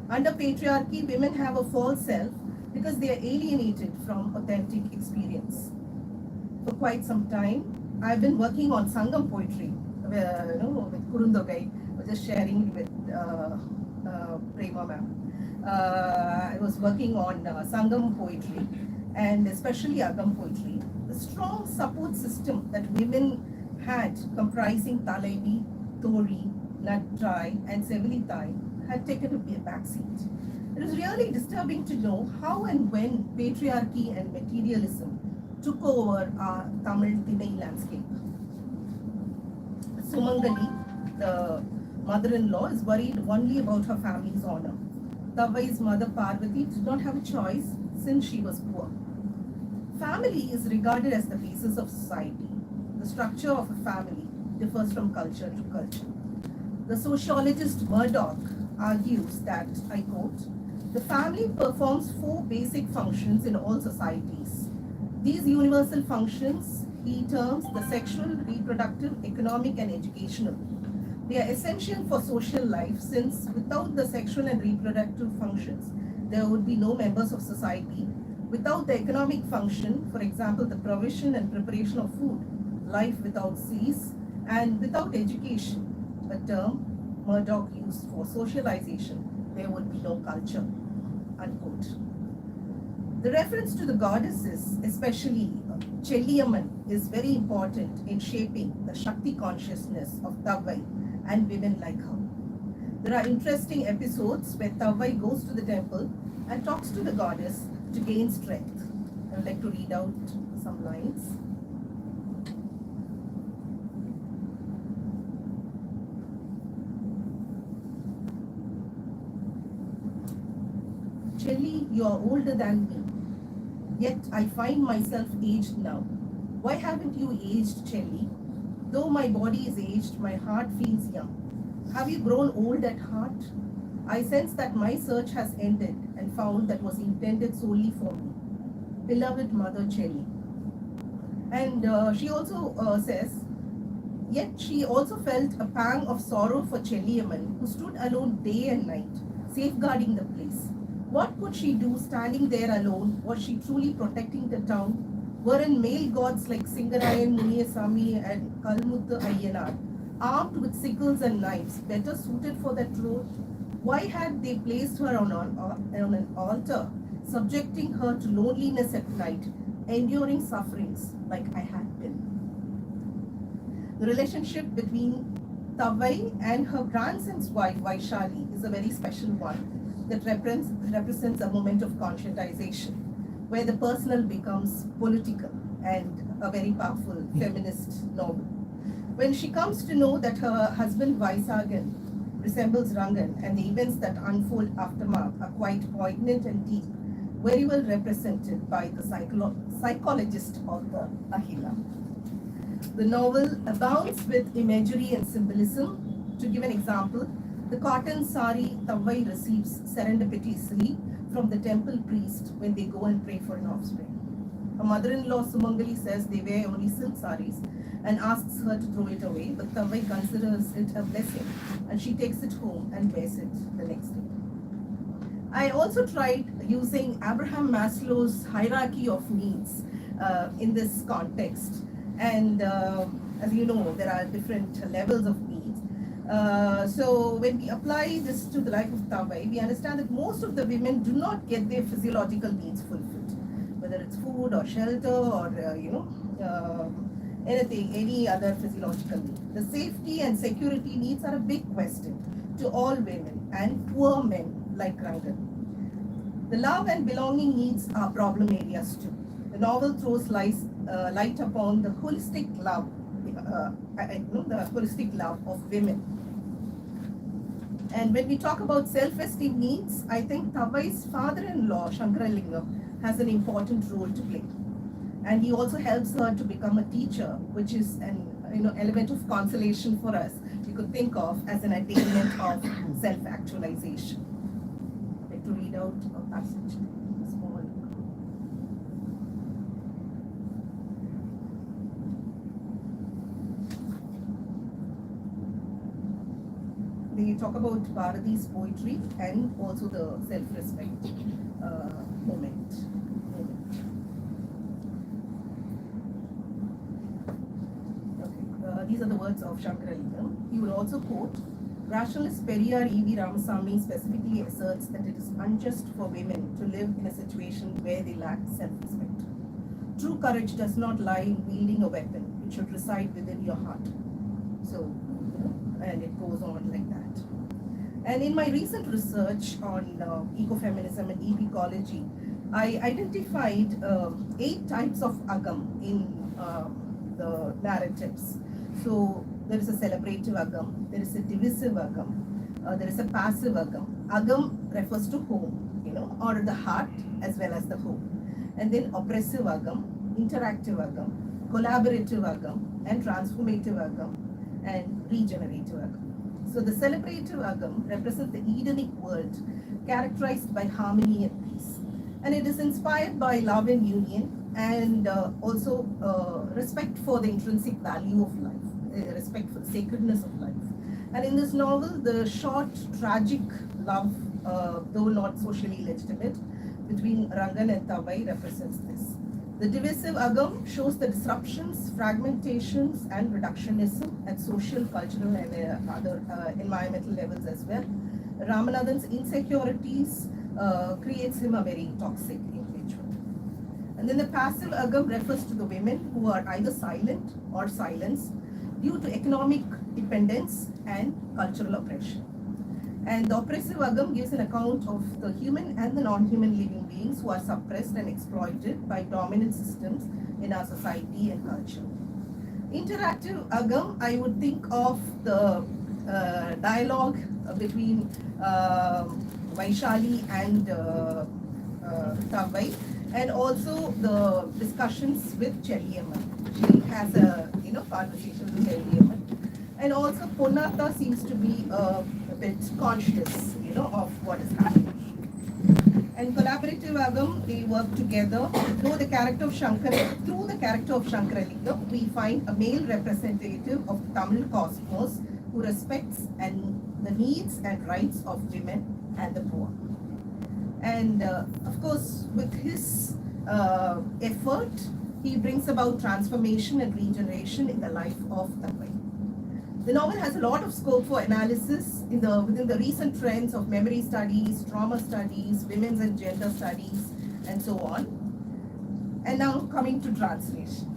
Under patriarchy, women have a false self because they are alienated from authentic experience. For quite some time, I've been working on Sangam poetry, with Kurundogai. I was just sharing it with Prema ma'am. I was working on Sangam poetry and especially Agam poetry. The strong support system that women had, comprising Talaibi, Tori, Natrai, and Sevilitai, had taken a backseat. It is really disturbing to know how and when patriarchy and materialism took over our Tamil Tinai landscape. Sumangali, the mother-in-law, is worried only about her family's honor. Thavvai's mother Parvati did not have a choice since she was poor. Family is regarded as the basis of society. The structure of a family differs from culture to culture. The sociologist Murdoch argues that, I quote, the family performs 4 basic functions in all societies. These universal functions he terms the sexual, reproductive, economic, and educational. They are essential for social life since without the sexual and reproductive functions, there would be no members of society. Without the economic function, for example, the provision and preparation of food, life without cease, and without education, a term Murdoch used for socialization, there would be no culture, unquote. The reference to the goddesses, especially Chelliyamman, is very important in shaping the Shakti consciousness of Thavvai and women like her. There are interesting episodes where Thavvai goes to the temple and talks to the goddess to gain strength. I would like to read out some lines. Chelli, you are older than me, yet I find myself aged now. Why haven't you aged, Chelli? Though my body is aged, my heart feels young. Have you grown old at heart? I sense that my search has ended and found that was intended solely for me. Beloved Mother Chelli. And she also says, yet she also felt a pang of sorrow for Chelliyamman, who stood alone day and night, safeguarding the place. What could she do standing there alone? Was she truly protecting the town? Weren't male gods like Singarayan, Muniyasamy and Kalmuthu Ayyanar, armed with sickles and knives, better suited for that role? Why had they placed her on an altar, subjecting her to loneliness at night, enduring sufferings like I had been? The relationship between Thavvai and her grandson's wife, Vaishali, is a very special one that represents a moment of conscientization, where the personal becomes political and a very powerful feminist novel. When she comes to know that her husband Vaisagan resembles Rangan and the events that unfold aftermath are quite poignant and deep, very well represented by the psychologist author Ahila. The novel abounds with imagery and symbolism. To give an example, the cotton sari Thavvai receives serendipitously from the temple priest when they go and pray for an offspring. Her mother-in-law Sumangali says they wear only silk saris and asks her to throw it away, but Thavvai considers it a blessing and she takes it home and wears it the next day. I also tried using Abraham Maslow's hierarchy of needs in this context. And as you know, there are different levels of needs. So when we apply this to the life of Thavvai, we understand that most of the women do not get their physiological needs fulfilled, whether it's food or shelter or anything, any other physiological need. The safety and security needs are a big question to all women and poor men like Rangan. The love and belonging needs are problem areas too. The novel throws light upon the holistic love, the holistic love of women. And when we talk about self-esteem needs, I think Thavvai's father-in-law, Shankaralingam, has an important role to play. And he also helps her to become a teacher, which is an element of consolation for us. You could think of as an attainment of self-actualization. I'd like to read out a passage. Small. They talk about Bharati's poetry and also the self-respect moment. Okay. These are the words of Shankaralingam. He would also quote, rationalist Periyar E.V. Ramasamy specifically asserts that it is unjust for women to live in a situation where they lack self-respect. True courage does not lie in wielding a weapon. It should reside within your heart. So, and it goes on like that. And in my recent research on ecofeminism and ecology, I identified 8 types of agam in the narratives. So there is a celebrative agam, there is a divisive agam, there is a passive agam. Agam refers to home, or the heart as well as the home. And then oppressive agam, interactive agam, collaborative agam, and transformative agam, and regenerative agam. So the celebrative agam represents the Edenic world characterized by harmony and peace. And it is inspired by love and union, and also respect for the intrinsic value of life, respect for the sacredness of life. And in this novel, the short, tragic love, though not socially legitimate, between Rangan and Thavvai represents this. The divisive agam shows the disruptions, fragmentations, and reductionism at social, cultural, and other environmental levels as well. Ramanathan's insecurities creates him a very toxic individual. And then the passive agam refers to the women who are either silent or silenced due to economic dependence and cultural oppression. And the oppressive agam gives an account of the human and the non-human living beings who are suppressed and exploited by dominant systems in our society and culture. Interactive agam, I would think of the dialogue between Vaishali and Thavvai, and also the discussions with Chelliyamman. She has a conversation with Chelliyamman. And also Ponnatha seems to be a bit conscious, of what is happening. And collaborative agam, they work together. Through the character of Shankaralingam, we find a male representative of the Tamil cosmos who respects the needs and rights of women and the poor. And of course, with his effort, he brings about transformation and regeneration in the life of Thavvai. The novel has a lot of scope for analysis within the recent trends of memory studies, trauma studies, women's and gender studies, and so on. And now coming to translation.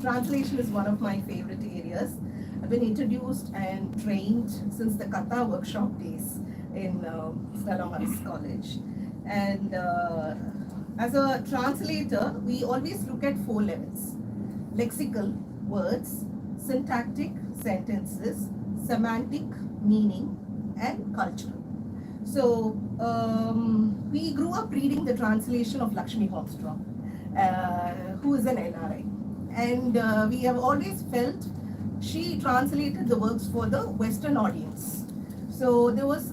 Translation is one of my favorite areas. I've been introduced and trained since the Katha workshop days in Stella Maris College. And as a translator, we always look at 4 levels: lexical, words; syntactic, sentences; semantic, meaning; and cultural. So we grew up reading the translation of Lakshmi Holmstrom, who is an NRI. And we have always felt she translated the works for the Western audience. So there was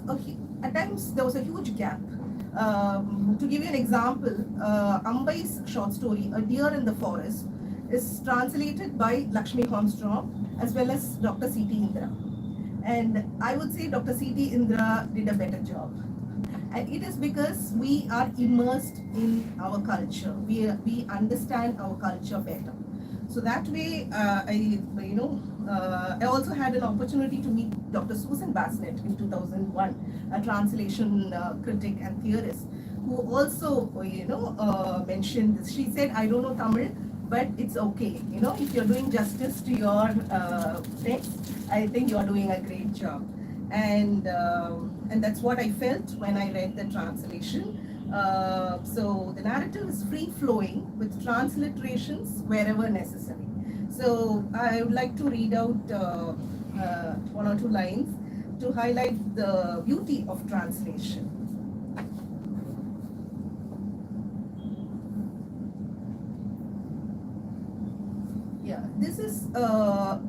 at times there was a huge gap. To give you an example, Ambai's short story, A Deer in the Forest, is translated by Lakshmi Holmstrom as well as Dr. C.T. Indra. And I would say Dr. C.T. Indra did a better job. And it is because we are immersed in our culture. We understand our culture better. So that way, I also had an opportunity to meet Dr. Susan Bassnett in 2001, a translation critic and theorist, who also, mentioned this. She said, I don't know Tamil, but it's okay. If you're doing justice to your text, I think you're doing a great job. And that's what I felt when I read the translation. So the narrative is free-flowing with transliterations wherever necessary. So I would like to read out 1 or 2 lines to highlight the beauty of translation. Yeah, this is a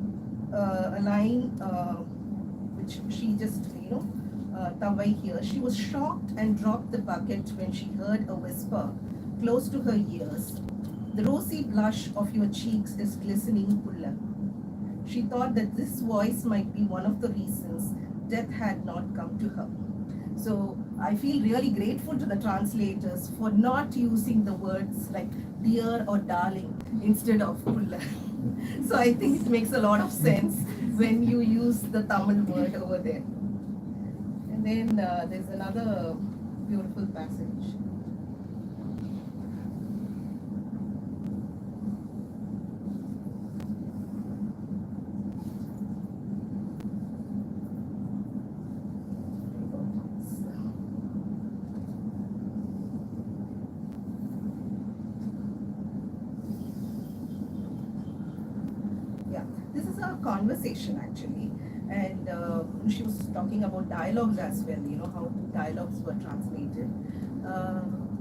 line which she just, Thavvai here. She was shocked and dropped the bucket when she heard a whisper close to her ears. The rosy blush of your cheeks is glistening, Pulla. She thought that this voice might be one of the reasons death had not come to her. So I feel really grateful to the translators for not using the words like dear or darling instead of Pulla. So I think it makes a lot of sense when you use the Tamil word over there. And then there's another beautiful passage. conversation actually, and she was talking about dialogues as well, you know, how dialogues were translated.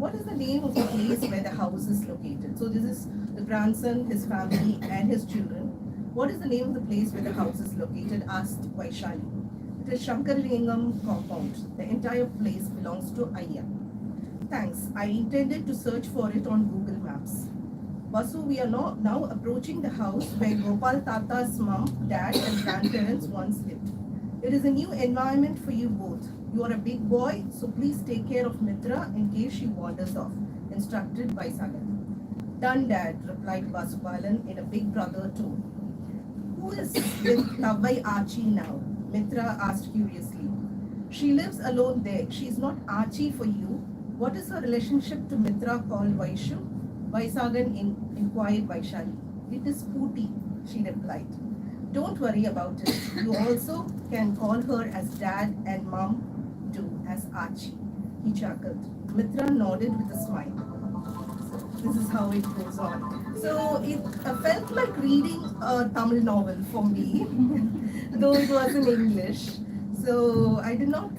What is the name of the place where the house is located? So this is the grandson, his family, and his children. What is the name of the place where the house is located? Asked Vaishali. It is Shankarlingam compound. The entire place belongs to Ayya. Thanks. I intended to search for it on Google Maps. Basu, we are now approaching the house where Gopal Tata's mom, dad, and grandparents once lived. It is a new environment for you both. You are a big boy, so please take care of Mitra in case she wanders off. Instructed by Sagan. Done, Dad, replied Basupalan in a big brother tone. Who is with Thavvai Archie now? Mitra asked curiously. She lives alone there. She is not Archie for you. What is her relationship to Mitra called Vaishu? Vaisagan inquired Vaishali. It is Pooty, she replied. Don't worry about it. You also can call her as Dad and Mom too, as Archie. He chuckled. Mitra nodded with a smile. So this is how it goes on. So it felt like reading a Tamil novel for me, though it was in English. So I did not,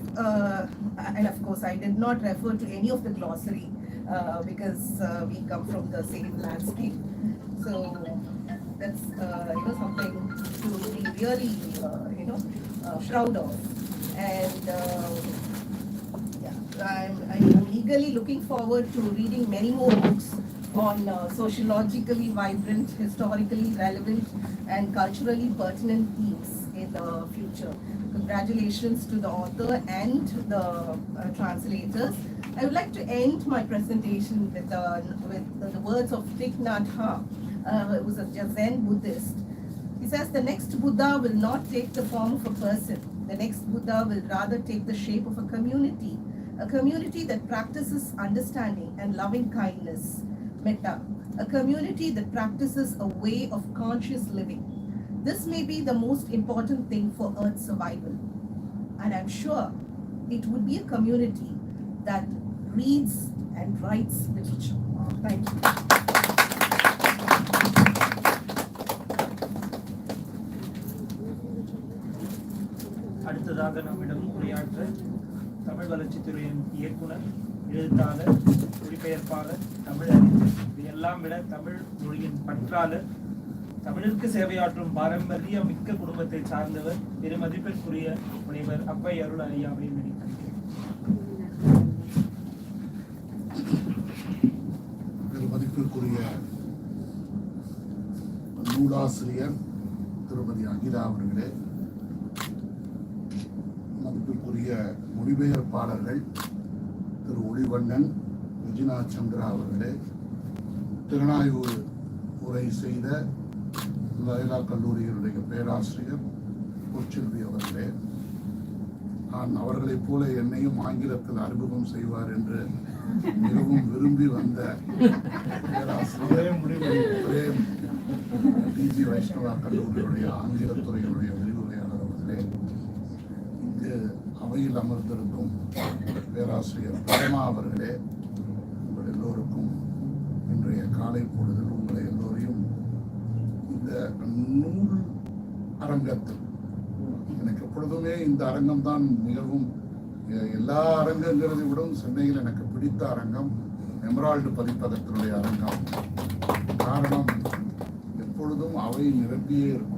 and of course I did not refer to any of the glossary because we come from the same landscape. So that's something to be really proud of. And I'm eagerly looking forward to reading many more books on sociologically vibrant, historically relevant, and culturally pertinent themes in the future. Congratulations to the author and the translators. I would like to end my presentation with the words of Thich Nhat Hanh, who was a Zen Buddhist. He says, the next Buddha will not take the form of a person. The next Buddha will rather take the shape of a community that practices understanding and loving kindness, metta, a community that practices a way of conscious living. This may be the most important thing for Earth's survival. And I'm sure it would be a community that reads and writes literature. Thank you.
அடுத்ததாக நம்மிடம் உரையாற்ற தமிழ் வளர்ச்சித்துறையின் இயக்குனர், எழுத்தாளர், மொழிபெயர்ப்பாளர், தமிழறிஞர், இதையெல்லாம் விட தமிழ் மொழியின் பற்றாளர், தமிழிற்கு சேவையாற்றும் பாரம்பரிய மிக்க குடும்பத்தை சார்ந்தவர், பெருமதிப்பிற்குரிய முனைவர் அப்பை அருள் ஐயாவை நினைக்கிறேன்.
பெருமதிப்பிற்குரிய நூலாசிரியர் திருமதி அகிலா அவர்களே, மதிப்பிற்குரிய மொழிபெயர்ப்பாளர்கள் திரு ஒளிவண்ணன், ரெஜினா சந்திரா அவர்களே, திறனாய்வு உரை செய்த லயோலா கல்லூரியினுடைய பேராசிரியர் பொற்செல்வி அவர்களே, நான் அவர்களைப் போல என்னையும் ஆங்கிலத்தில் அறிமுகம் செய்வார் என்று மிகவும் விரும்பி வந்த பேராசிரியர் டிஜி வைஷ்ணவா கல்லூரியுடைய ஆங்கிலத்துறையினுடைய விரிவுரையாளர் அவர்களே, இங்கு அவையில் அமர்ந்திருக்கும் பேராசிரியர் பிரேமா அவர்களே, உங்கள் எல்லோருக்கும் இன்றைய காலை பொழுதில் உங்களை எல்லோரையும் இந்த நூல் அரங்கத்தில், எனக்கு எப்பொழுதுமே இந்த அரங்கம்தான் மிகவும், எல்லா அரங்கங்கிறதை விடவும் சென்னையில் எனக்கு பிடித்த அரங்கம் எமரால்டு பதிப்பகத்தினுடைய அரங்கம். காரணம், எப்பொழுதும் அவை நிரம்பியே இருக்கும்.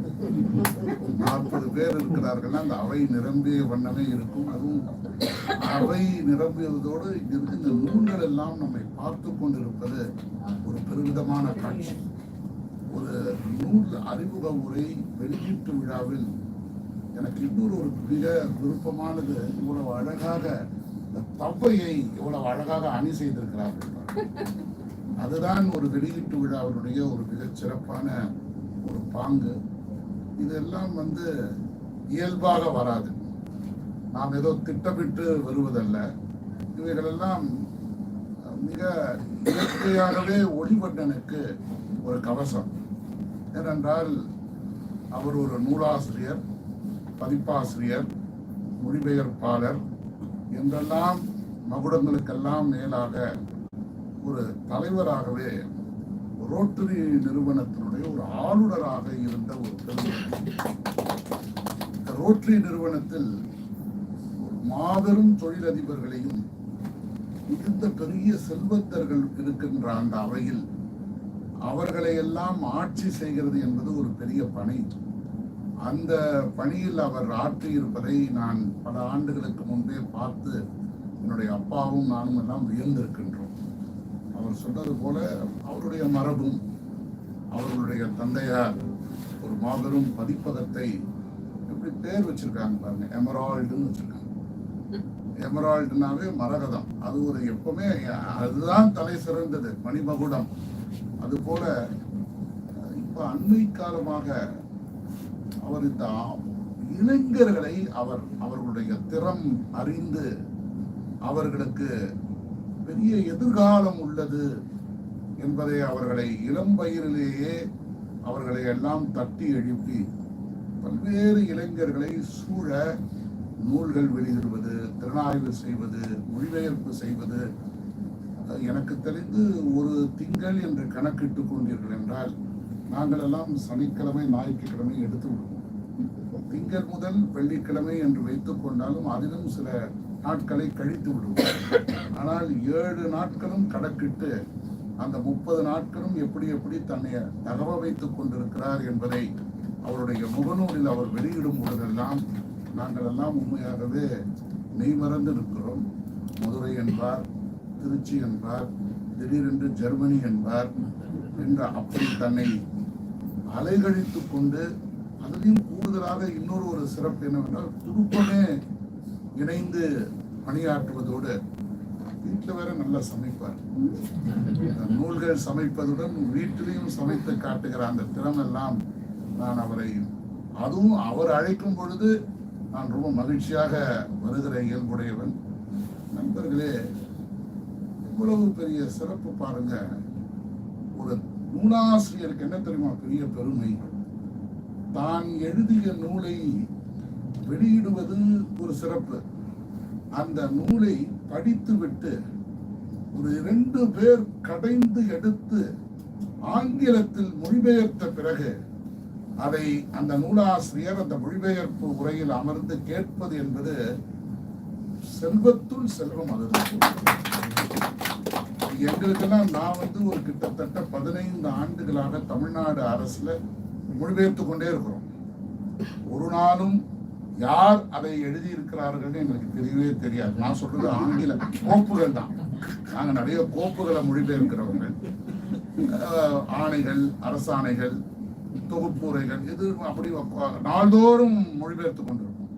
40 பேர் இருக்கிறார்கள், அந்த அவை நிரம்பிய வண்ணமே இருக்கும். அதுவும் அவை நிரம்பியதோடு இங்கிருந்து இந்த நூல்கள் எல்லாம் நம்மை பார்த்து கொண்டிருப்பது ஒரு பெருவிதமான காட்சி. ஒரு நூல் அறிமுக உரை வெளியீட்டு விழாவில் எனக்கு இன்னொரு ஒரு மிக விருப்பமானது, இவ்வளவு அழகாக இந்த தவ்வையை இவ்வளவு அழகாக அணி செய்திருக்கிறார்கள். அதுதான் ஒரு வெளியீட்டு விழாவினுடைய ஒரு மிகச் சிறப்பான ஒரு பாங்கு. இதெல்லாம் இயல்பாக வராது, நாம் ஏதோ திட்டமிட்டு வருவதல்ல. இவைகளெல்லாம் மிக இயற்கையாகவே ஒளிவண்ணனுக்கு ஒரு கவசம். ஏனென்றால் அவர் ஒரு நூலாசிரியர், பதிப்பாசிரியர், மொழிபெயர்ப்பாளர் என்றெல்லாம் மகுடங்களுக்கெல்லாம் மேலாக ஒரு தலைவராகவே ரோட்டரி நிறுவனத்தினுடைய ஒரு ஆளுநராக இருந்த ஒரு ரோட்டரி நிறுவனத்தில் மாபெரும் தொழிலதிபர்களையும் மிகுந்த பெரிய செல்வந்தர்கள் இருக்கின்ற அந்த அவையில் அவர்களை எல்லாம் ஆட்சி செய்கிறது என்பது ஒரு பெரிய பணி. அந்த பணியில் அவர் ஆற்றியிருப்பதை நான் பல ஆண்டுகளுக்கு முன்பே பார்த்து என்னுடைய அப்பாவும் நானும் எல்லாம் வியந்திருக்கின்றோம். அவர் சொன்னது போல அவருடைய மரபும் அவர்களுடைய தந்தையார் ஒரு மாபெரும் பதிப்பகத்தை எப்படி பேர் வச்சிருக்காங்க பாருங்க, எமரால்டுன்னு வச்சிருக்காங்க. எமரால்டுனாவே மரகதம், அது ஒரு எப்பவுமே அதுதான் தலை சிறந்தது, மணிமகுடம். அது போல இப்ப அண்மை காலமாக அவர் இந்த இளைஞர்களை அவர்களுடைய திறம் அறிந்து அவர்களுக்கு பெரிய எதிர்காலம் உள்ளது என்பதை அவர்களை இளம் வயதிலேயே அவர்களை எல்லாம் தட்டி எழுப்பி பல்வேறு இளைஞர்களை சூழ நூல்கள் வெளியிடுவது, திறனாய்வு செய்வது, மொழிபெயர்ப்பு செய்வது. எனக்கு தெரிந்து ஒரு திங்கள் என்று கணக்கிட்டு கொண்டீர்கள் என்றால் நாங்கள் எல்லாம் சனிக்கிழமை ஞாயிற்றுக்கிழமை எடுத்து விடுவோம். திங்கள் முதல் வெள்ளிக்கிழமை என்று வைத்துக் கொண்டாலும் அதிலும் சில நாட்களை கழித்து விடுவோம். ஆனால் 7 நாட்களும் கணக்கிட்டு அந்த 30 நாட்களும் எப்படி தன்னை தகவ வைத்துக் கொண்டிருக்கிறார் என்பதை அவருடைய முகநூலில் அவர் வெளியிடும் பொழுதெல்லாம் நாங்கள் எல்லாம் உண்மையாகவே மெய்மறந்து இருக்கிறோம். மதுரை என்பார், திருச்சி என்பார், திடீரென்று ஜெர்மனி என்பார் என்ற அப்படி தன்னை அலைகழித்து கொண்டு, அதிலும் கூடுதலாக இன்னொரு சிறப்பு என்னவென்றால் குடும்பமே இணைந்து பணியாற்றுவதோடு வீட்டில் வேற நல்லா சமைப்பார். நூல்கள் சமைப்பதுடன் வீட்டிலையும் சமைத்து காட்டுகிற அந்த திறமெல்லாம் நான் அவரை, அதுவும் அவர் அழைக்கும் பொழுது நான் ரொம்ப மகிழ்ச்சியாக வருகிற இயல்புடையவன். நண்பர்களே, இவ்வளவு பெரிய சிறப்பு பாருங்க. ஒரு நூலாசிரியருக்கு என்ன தெரியுமா பெரிய பெருமை? தான் எழுதிய நூலை வெளியிடுவது ஒரு சிறப்பு. அந்த நூலை படித்துவிட்டு ஒரு 2 பேர் கடைந்து எடுத்து ஆங்கிலத்தில் மொழிபெயர்த்த பிறகு அதை அந்த நூலாசிரியர் அந்த மொழிபெயர்ப்பு உரையில் அமர்ந்து கேட்பது என்பது செல்வத்துள் செல்வம். அதுதான் எங்களுக்கெல்லாம் நான் ஒரு கிட்டத்தட்ட 15 ஆண்டுகளாக தமிழ்நாடு அரசுல மொழிபெயர்த்து கொண்டே இருக்கிறோம். ஒரு நாளும் யார் அதை எழுதியிருக்கிறார்கள் எங்களுக்கு தெரியவே தெரியாது. நான் சொல்றது ஆங்கில கோப்புகள் தான். நாங்க நிறைய கோப்புகளை மொழிபெயர்க்கிறவர்கள், ஆணைகள், அரசாணைகள், தொகுப்புரைகள், இது அப்படி நாள்தோறும் மொழிபெயர்த்து கொண்டிருக்கும்.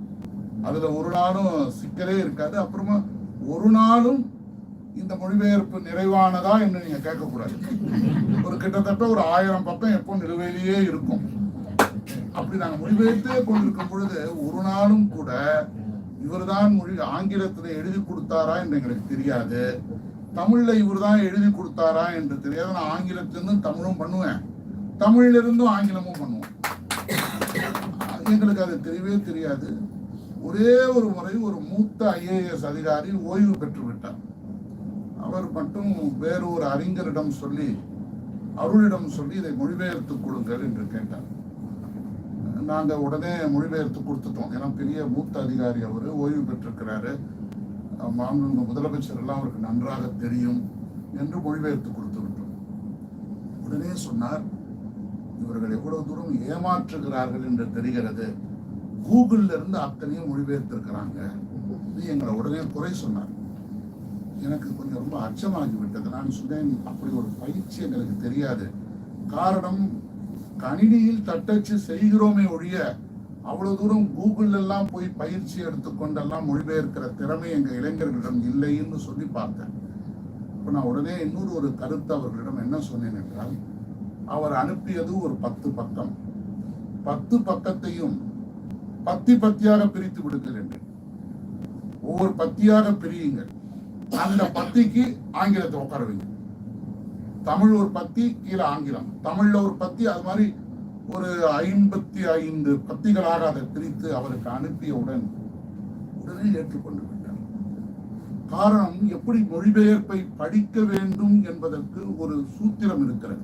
அதுல ஒரு நாளும் சிக்கலே இருக்காது. அப்புறமா ஒரு நாளும் இந்த மொழிபெயர்ப்பு நிறைவானதா என்று நீங்க கேட்கக்கூடாது. ஒரு கிட்டத்தட்ட ஒரு 1000 பக்கம் எப்போ நிலுவையிலேயே இருக்கும். அப்படி நாங்க மொழிபெயர்த்தே கொண்டிருக்கும் பொழுது ஒரு நாளும் கூட இவர்தான் ஆங்கிலத்துல எழுதி கொடுத்தாரா என்று எங்களுக்கு தெரியாது. தமிழ்ல இவர் தான் எழுதி கொடுத்தாரா என்று தெரியாது. நான் ஆங்கிலத்திலிருந்து தமிழும் பண்ணுவேன், தமிழிலிருந்தும் ஆங்கிலமும் பண்ணுவோம். எங்களுக்கு அது தெரியவே தெரியாது. ஒரே ஒரு முறை ஒரு மூத்த IAS அதிகாரி ஓய்வு பெற்று விட்டார். அவர் மட்டும் வேறு ஒரு அறிஞரிடம் சொல்லி, அருளிடம் சொல்லி இதை மொழிபெயர்த்து கொடுங்கள் என்று கேட்டார். நாங்க உடனே மொழிபெயர்த்து கொடுத்துட்டோம். ஏன்னா பெரிய மூத்த அதிகாரி, அவரு ஓய்வு பெற்றிருக்கிறாரு, மாண்புமிகு முதலமைச்சர் எல்லாம் அவருக்கு நன்றாக தெரியும் என்று மொழிபெயர்த்து கொடுத்து விட்டோம். உடனே சொன்னார், இவர்கள் எவ்வளவு தூரம் ஏமாற்றுகிறார்கள் என்று தெரிகிறது, கூகுள்ல இருந்து அத்தனையும் மொழிபெயர்த்திருக்கிறாங்க. எங்களை உடனே குறை சொன்னார். எனக்கு கொஞ்சம் ரொம்ப அச்சமாகி விட்டது. நான் சொன்னேன், அப்படி ஒரு பயிற்சி எங்களுக்கு தெரியாது. காரணம், கணினியில் தட்டச்சு செய்கிறோமே ஒழிய அவ்வளவு தூரம் கூகுள் எல்லாம் போய் பயிற்சி எடுத்துக்கொண்டெல்லாம் மொழிபெயர்க்கிற திறமை எங்க இளைஞர்களிடம் இல்லைன்னு சொல்லி பார்த்தேன். இப்ப நான் உடனே இன்னொரு கருத்து அவர்களிடம் என்ன சொன்னேன் என்றால், அவர் அனுப்பியது ஒரு 10 பக்கம், 10 பக்கத்தையும் பத்தியாக பிரித்து விடுங்கள் என்று. ஒவ்வொரு பத்தியாக பிரியுங்கள். அந்த பத்திக்கு ஆங்கிலத்தை உட்கார வைங்க. தமிழ் ஒரு பத்தி, கீழே ஆங்கிலம், தமிழ்ல ஒரு பத்தி, அது மாதிரி ஒரு 55 பத்திகளாக அதை பிரித்து அவருக்கு அனுப்பியவுடன் உடனே ஏற்றுக்கொண்டு விட்டார். காரணம், எப்படி மொழிபெயர்ப்பை படிக்க வேண்டும் என்பதற்கு ஒரு சூத்திரம் இருக்கிறது.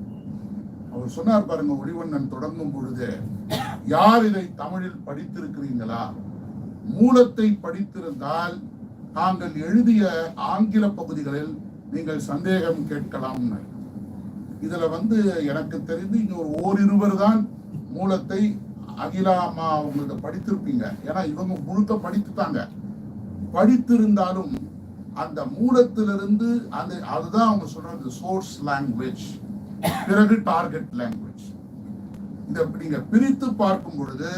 அவர் சொன்னார் பாருங்க, ஒளிவண்ணன் தொடங்கும் பொழுது, யார் இதை தமிழில் படித்திருக்கிறீங்களா? மூலத்தை படித்திருந்தால் தாங்கள் எழுதிய ஆங்கில பகுதிகளில் நீங்கள் சந்தேகம் கேட்கலாம். இதுல எனக்கு தெரிந்து இங்க ஓரிருவர் தான் மூலத்தை அகிலாமா அவங்களுக்கு படித்திருப்பீங்க. ஏன்னா இவங்க முழுக்க படித்துட்டாங்க. படித்திருந்தாலும் அந்த மூலத்திலிருந்து அதுதான் அவங்க சொல்றது சோர்ஸ் லாங்குவேஜ், பிறகு டார்கெட் லாங்குவேஜ். இதை நீங்க பிரித்து பார்க்கும் பொழுது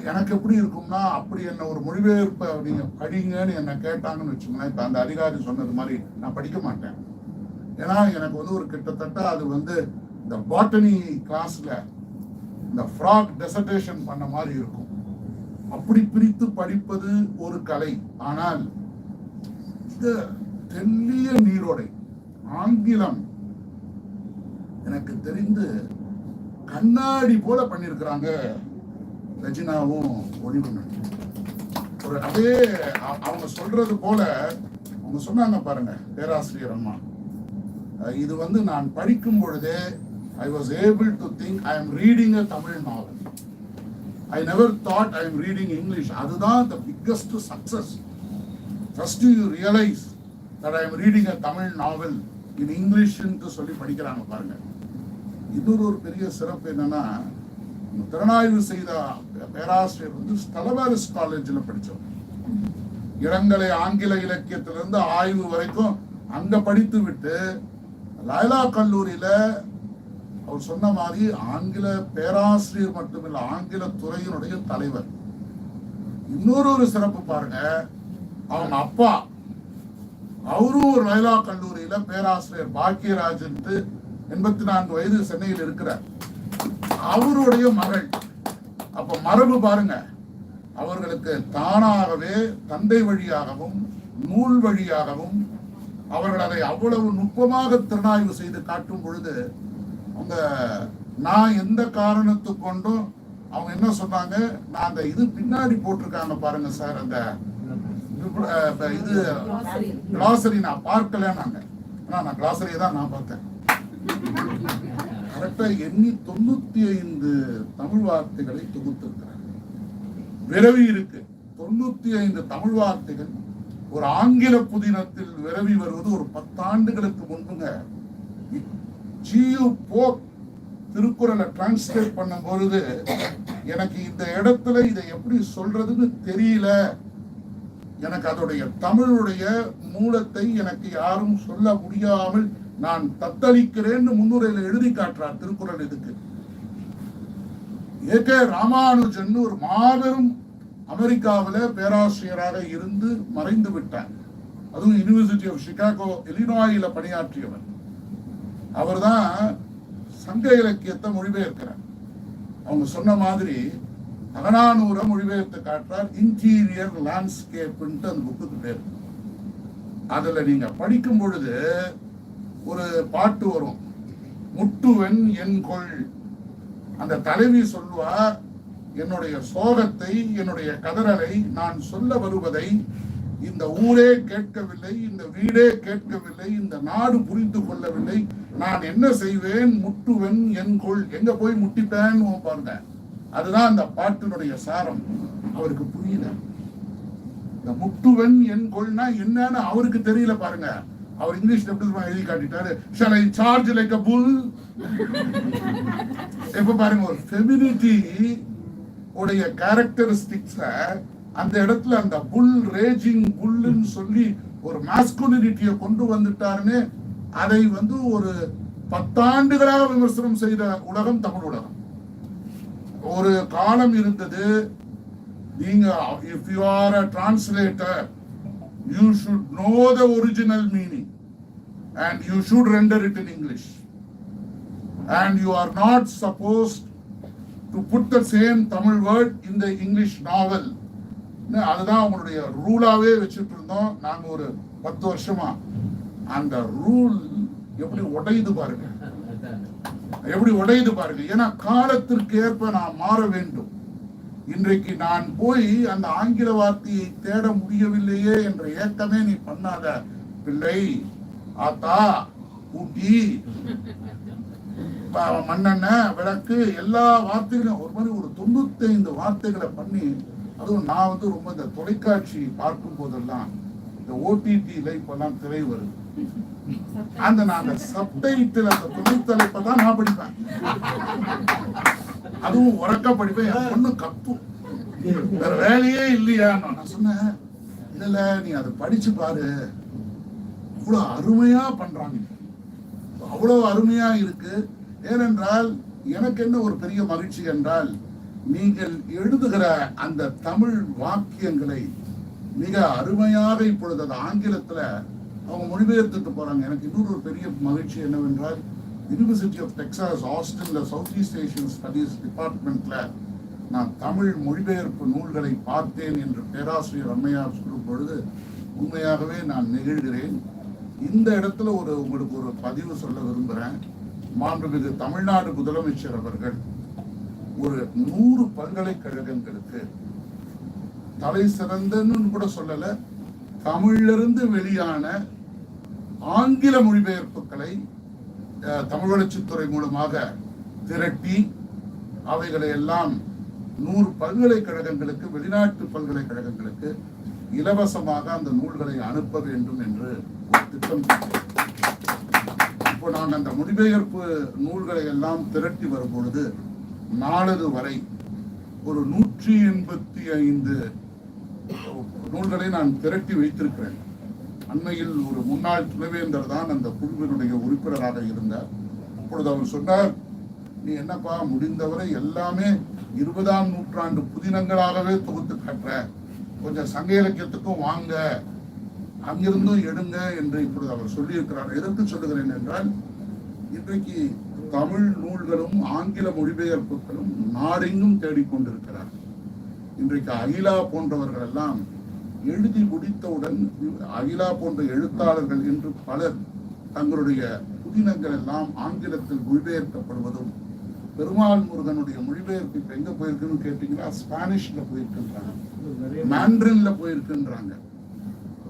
எனக்கு எப்படி இருக்கும்னா, அப்படி என்ன ஒரு மொழிபெயர்ப்பை நீங்க படிங்கன்னு என்ன கேட்டாங்கன்னு வச்சுக்கோங்களேன். இப்ப அந்த அதிகாரி சொன்னது மாதிரி நான் படிக்க மாட்டேன். ஏன்னா எனக்கு ஒரு கிட்டத்தட்ட அது இந்த பாட்டனி கிளாஸ்ல இந்த ஃப்ராக் டெசர்டேஷன் பண்ண மாதிரி இருக்கும். அப்படி பிரித்து படிப்பது ஒரு கலை. ஆனால் இந்த தெல்லிய நீரோடை ஆங்கிலம் எனக்கு தெரிந்து கண்ணாடி போல பண்ணிருக்கிறாங்க ரஜினாவும் ஒளிவண்ணன். ஒரு அதே அவங்க சொல்றது போல அவங்க சொன்னாங்க பாருங்க, பேராசிரியர் அம்மா, இது நான் படிக்கும் பொழுதே I was able to think I am reading a Tamil novel. I never thought I am reading English. அதுதான் the biggest success. First you realize that I am reading a Tamil novel in English ன்னு சொல்லி படிக்கிறாங்க பாருங்க. இன்னொரு ஒரு பெரிய சிறப்பு என்னன்னா, திறனாய்வு செய்த பேராசிரியர் ஸ்டலவாரிஸ் காலேஜில் படித்தவர். இளங்கலை ஆங்கில இலக்கியத்திலிருந்து ஆய்வு வரைக்கும் அங்க படித்து விட்டு லயலா கல்லூரியில அவர் சொன்ன மாதிரி ஆங்கில பேராசிரியர் மட்டுமில்ல, ஆங்கில துறையினுடைய தலைவர். இன்னொரு சிறப்பு பாருங்க, அவங்க அப்பா அவரும் ஒரு லயலா கல்லூரியில பேராசிரியர் பாக்கியராஜ் 84 வயது சென்னையில் இருக்கிறார். அவருடைய மகள். அப்ப மரபு பாருங்க, அவர்களுக்கு தானாகவே தந்தை வழியாகவும் நூல் வழியாகவும் அவர்கள் அதை அவ்வளவு நுட்பமாக திறனாய்வு செய்து காட்டும் பொழுது அவங்க நான் எந்த காரணத்து கொண்டும் அவங்க என்ன சொன்னாங்க, நான் அந்த இது பின்னாடி போட்டிருக்காங்க பாருங்க சார், அந்த இது கிளாசரி நான் பார்க்கல. நான் கிளாசரியை தான் நான் பார்த்தேன். கரெக்டா எண்ணி 95 தமிழ் வார்த்தைகளை தொகுத்திருக்கிறார். விரவி இருக்கு 95 தமிழ் வார்த்தைகள். ஒரு ஆங்கில புதினத்தில் விரவி வருவது ஒரு 10 ஆண்டுகளுக்கு முன்புங்க. திருக்குறளை டிரான்ஸ்லேட் பண்ணும் பொழுது எனக்கு இந்த இடத்துல இதை எப்படி சொல்றதுன்னு தெரியல. எனக்கு அதோடைய தமிழுடைய மூலத்தை எனக்கு யாரும் சொல்ல முடியாமல் நான் தத்தளிக்கிறேன்னு முன்னுரையில எழுதி காட்டுறார் திருக்குறள். இதுக்கு ஏகே ராமானுஜன் ஒரு மாபெரும் அமெரிக்காவில பேராசிரியராக இருந்து மறைந்து விட்டார். அதுவும் யூனிவர்சிட்டி ஆஃப் சிகாகோ இலினாயில பணியாற்றியவர். அவர் தான் சங்க இலக்கியத்தை மொழிபெயர்க்கிறார். அவங்க சொன்ன மாதிரி அகநானூரை மொழிபெயர்த்து காட்டுறார். இன்டீரியர் லேண்ட்ஸ்கேப் அந்த புக்கு பேர். அதுல நீங்க படிக்கும் பொழுது ஒரு பாட்டு வரும், முட்டுவன் என் கொள். அந்த தலைவி சொல்லுவா, என்னுடைய சோகத்தை என்னுடைய கதறலை நான் சொல்ல வருவதை இந்த ஊரே கேட்கவில்லை, இந்த வீடே கேட்கவில்லை, இந்த நாடு புரிந்து கொள்ளவில்லை, நான் என்ன செய்வேன், முட்டுவன் என் கொள். எங்க போய் முட்டிப்பேன்னு பாருங்க. அதுதான் அந்த பாட்டினுடைய சாரம். அவருக்கு புரியல. இந்த முட்டுவன் என் கொள்னா என்னன்னு அவருக்கு தெரியல பாருங்க. அவர் இங்கிலீஷ்ல எப்படி எழுதி காட்டிட்டாரு, shall I charge like a bull. எப்ப பாருங்க, ஒரு ஃபெமினிட்டி உடைய கேரக்டரிஸ்டிக்ஸ்ல அந்த இடத்துல அந்த புல், ரேஜிங் புல்லுன்னு சொல்லி ஒரு மாஸ்குலினிட்டியை கொண்டு வந்துட்டாருன்னு அதை ஒரு 10 ஆண்டுகளாக விமர்சனம் செய்த உலகம் தமிழ் உலகம். ஒரு காலம் இருந்தது, நீங்க if you are a translator you should know the original meaning and you should render it in English and you are not supposed to put the same Tamil word in the English novel. அதுதான் அவங்களுடைய ரூலாவே வச்சுட்டு இருந்தோம் நாங்க ஒரு 10 வருஷமா. அந்த rule எப்படி உடையுது பாருங்க, எப்படி உடையுது பாருங்க. ஏன்னா காலத்திற்கு ஏற்ப நான் மாற வேண்டும். இன்றைக்கு நான் போய் அந்த ஆங்கில வார்த்தையை தேட முடியவில்லையே என்ற ஏக்கமே நீ பண்ணாத பிள்ளை. ஆத்தா ஊட்டி மண்ணெண்ணெய், விளக்கு, எல்லா வார்த்தைகளையும் ஒரு மாதிரி ஒரு 95 வார்த்தைகளை பண்ணி, அதுவும் நான் வந்து ரொம்ப இந்த தொலைக்காட்சி பார்க்கும் போதெல்லாம் இந்த OTT-ல இப்பெல்லாம் திரை வருது, அந்த நான் சப்டைட்டில் அந்த துணை தலைப்பை தான் நான் படிப்பேன். அதுவும் உறக்க படிப்பேன். என் பொண்ணு கத்தும், வேற வேலையே இல்லையா. நான் சொன்னேன், இல்ல நீ அதை படிச்சு பாரு, அவ்வளவு அருமையா பண்றாங்க, அவ்வளவு அருமையா இருக்கு. ஏனென்றால் எனக்கு என்ன ஒரு பெரிய மகிழ்ச்சி என்றால், நீங்கள் எழுதுகிற அந்த தமிழ் வாக்கியங்களை மிக அருமையாக இப்பொழுது அது ஆங்கிலத்துல அவங்க மொழிபெயர்த்துட்டு போறாங்க. எனக்கு இன்னொரு ஒரு பெரிய மகிழ்ச்சி என்னவென்றால், யூனிவர்சிட்டி ஆஃப் டெக்சாஸ் ஆஸ்டின்ல சவுத் ஈஸ்ட் ஏஷியன் ஸ்டடீஸ் டிபார்ட்மெண்ட்ல நான் தமிழ் மொழிபெயர்ப்பு நூல்களை பார்த்தேன் என்று பேராசிரியர் அம்மையார் சொல்லும் பொழுது உண்மையாகவே நான் நெகிழ்கிறேன். இந்த இடத்துல உங்களுக்கு ஒரு பதிவு சொல்ல விரும்புகிறேன். மாண்புமிகு தமிழ்நாடு முதலமைச்சர் அவர்கள் ஒரு 100 பல்கலைக்கழகங்களுக்கு தலை சிறந்தன்னு கூட சொல்லல, தமிழிலிருந்து வெளியான ஆங்கில மொழிபெயர்ப்புகளை தமிழ் வளர்ச்சித்துறை மூலமாக திரட்டி அவைகளை எல்லாம் 100 பல்கலைக்கழகங்களுக்கு, வெளிநாட்டு பல்கலைக்கழகங்களுக்கு இலவசமாக அந்த நூல்களை அனுப்ப வேண்டும் என்று ஒரு திட்டம். இப்போ நான் அந்த மொழிபெயர்ப்பு நூல்களை எல்லாம் திரட்டி வரும் பொழுது நாளது வரை ஒரு 185 நூல்களை நான் திரட்டி வைத்திருக்கிறேன். அண்மையில் ஒரு முன்னாள் துணைவேந்தர் தான் அந்த குழுவினுடைய உறுப்பினராக இருந்தார். அப்பொழுது அவர் சொன்னார், நீ என்னப்பா முடிந்தவரை எல்லாமே 20ஆம் நூற்றாண்டு புதினங்களாகவே தொகுத்து காட்டுற, கொஞ்சம் சங்க இலக்கியத்துக்கும் வாங்க, அங்கிருந்தும் எடுங்க என்று இப்பொழுது அவர் சொல்லியிருக்கிறார். எதற்கு சொல்லுகிறேன் என்றால், இன்றைக்கு தமிழ் நூல்களும் ஆங்கில மொழிபெயர்ப்புகளும் நாடெங்கும் தேடிக்கொண்டிருக்கிறார். இன்றைக்கு அகிலா போன்றவர்கள் எல்லாம் எழுதி முடித்தவுடன், அகிலா போன்ற எழுத்தாளர்கள் என்று பலர் தங்களுடைய புதினங்கள் எல்லாம் ஆங்கிலத்தில் மொழிபெயர்க்கப்படுவதும், பெருமாள் முருகனுடைய மொழிபெயர்ப்பு இப்ப எங்க போயிருக்குன்னு கேட்டீங்கன்னா ஸ்பானிஷ்ல போயிருக்கின்றாங்க, மாண்ட்ரின்ல போயிருக்கின்றாங்க.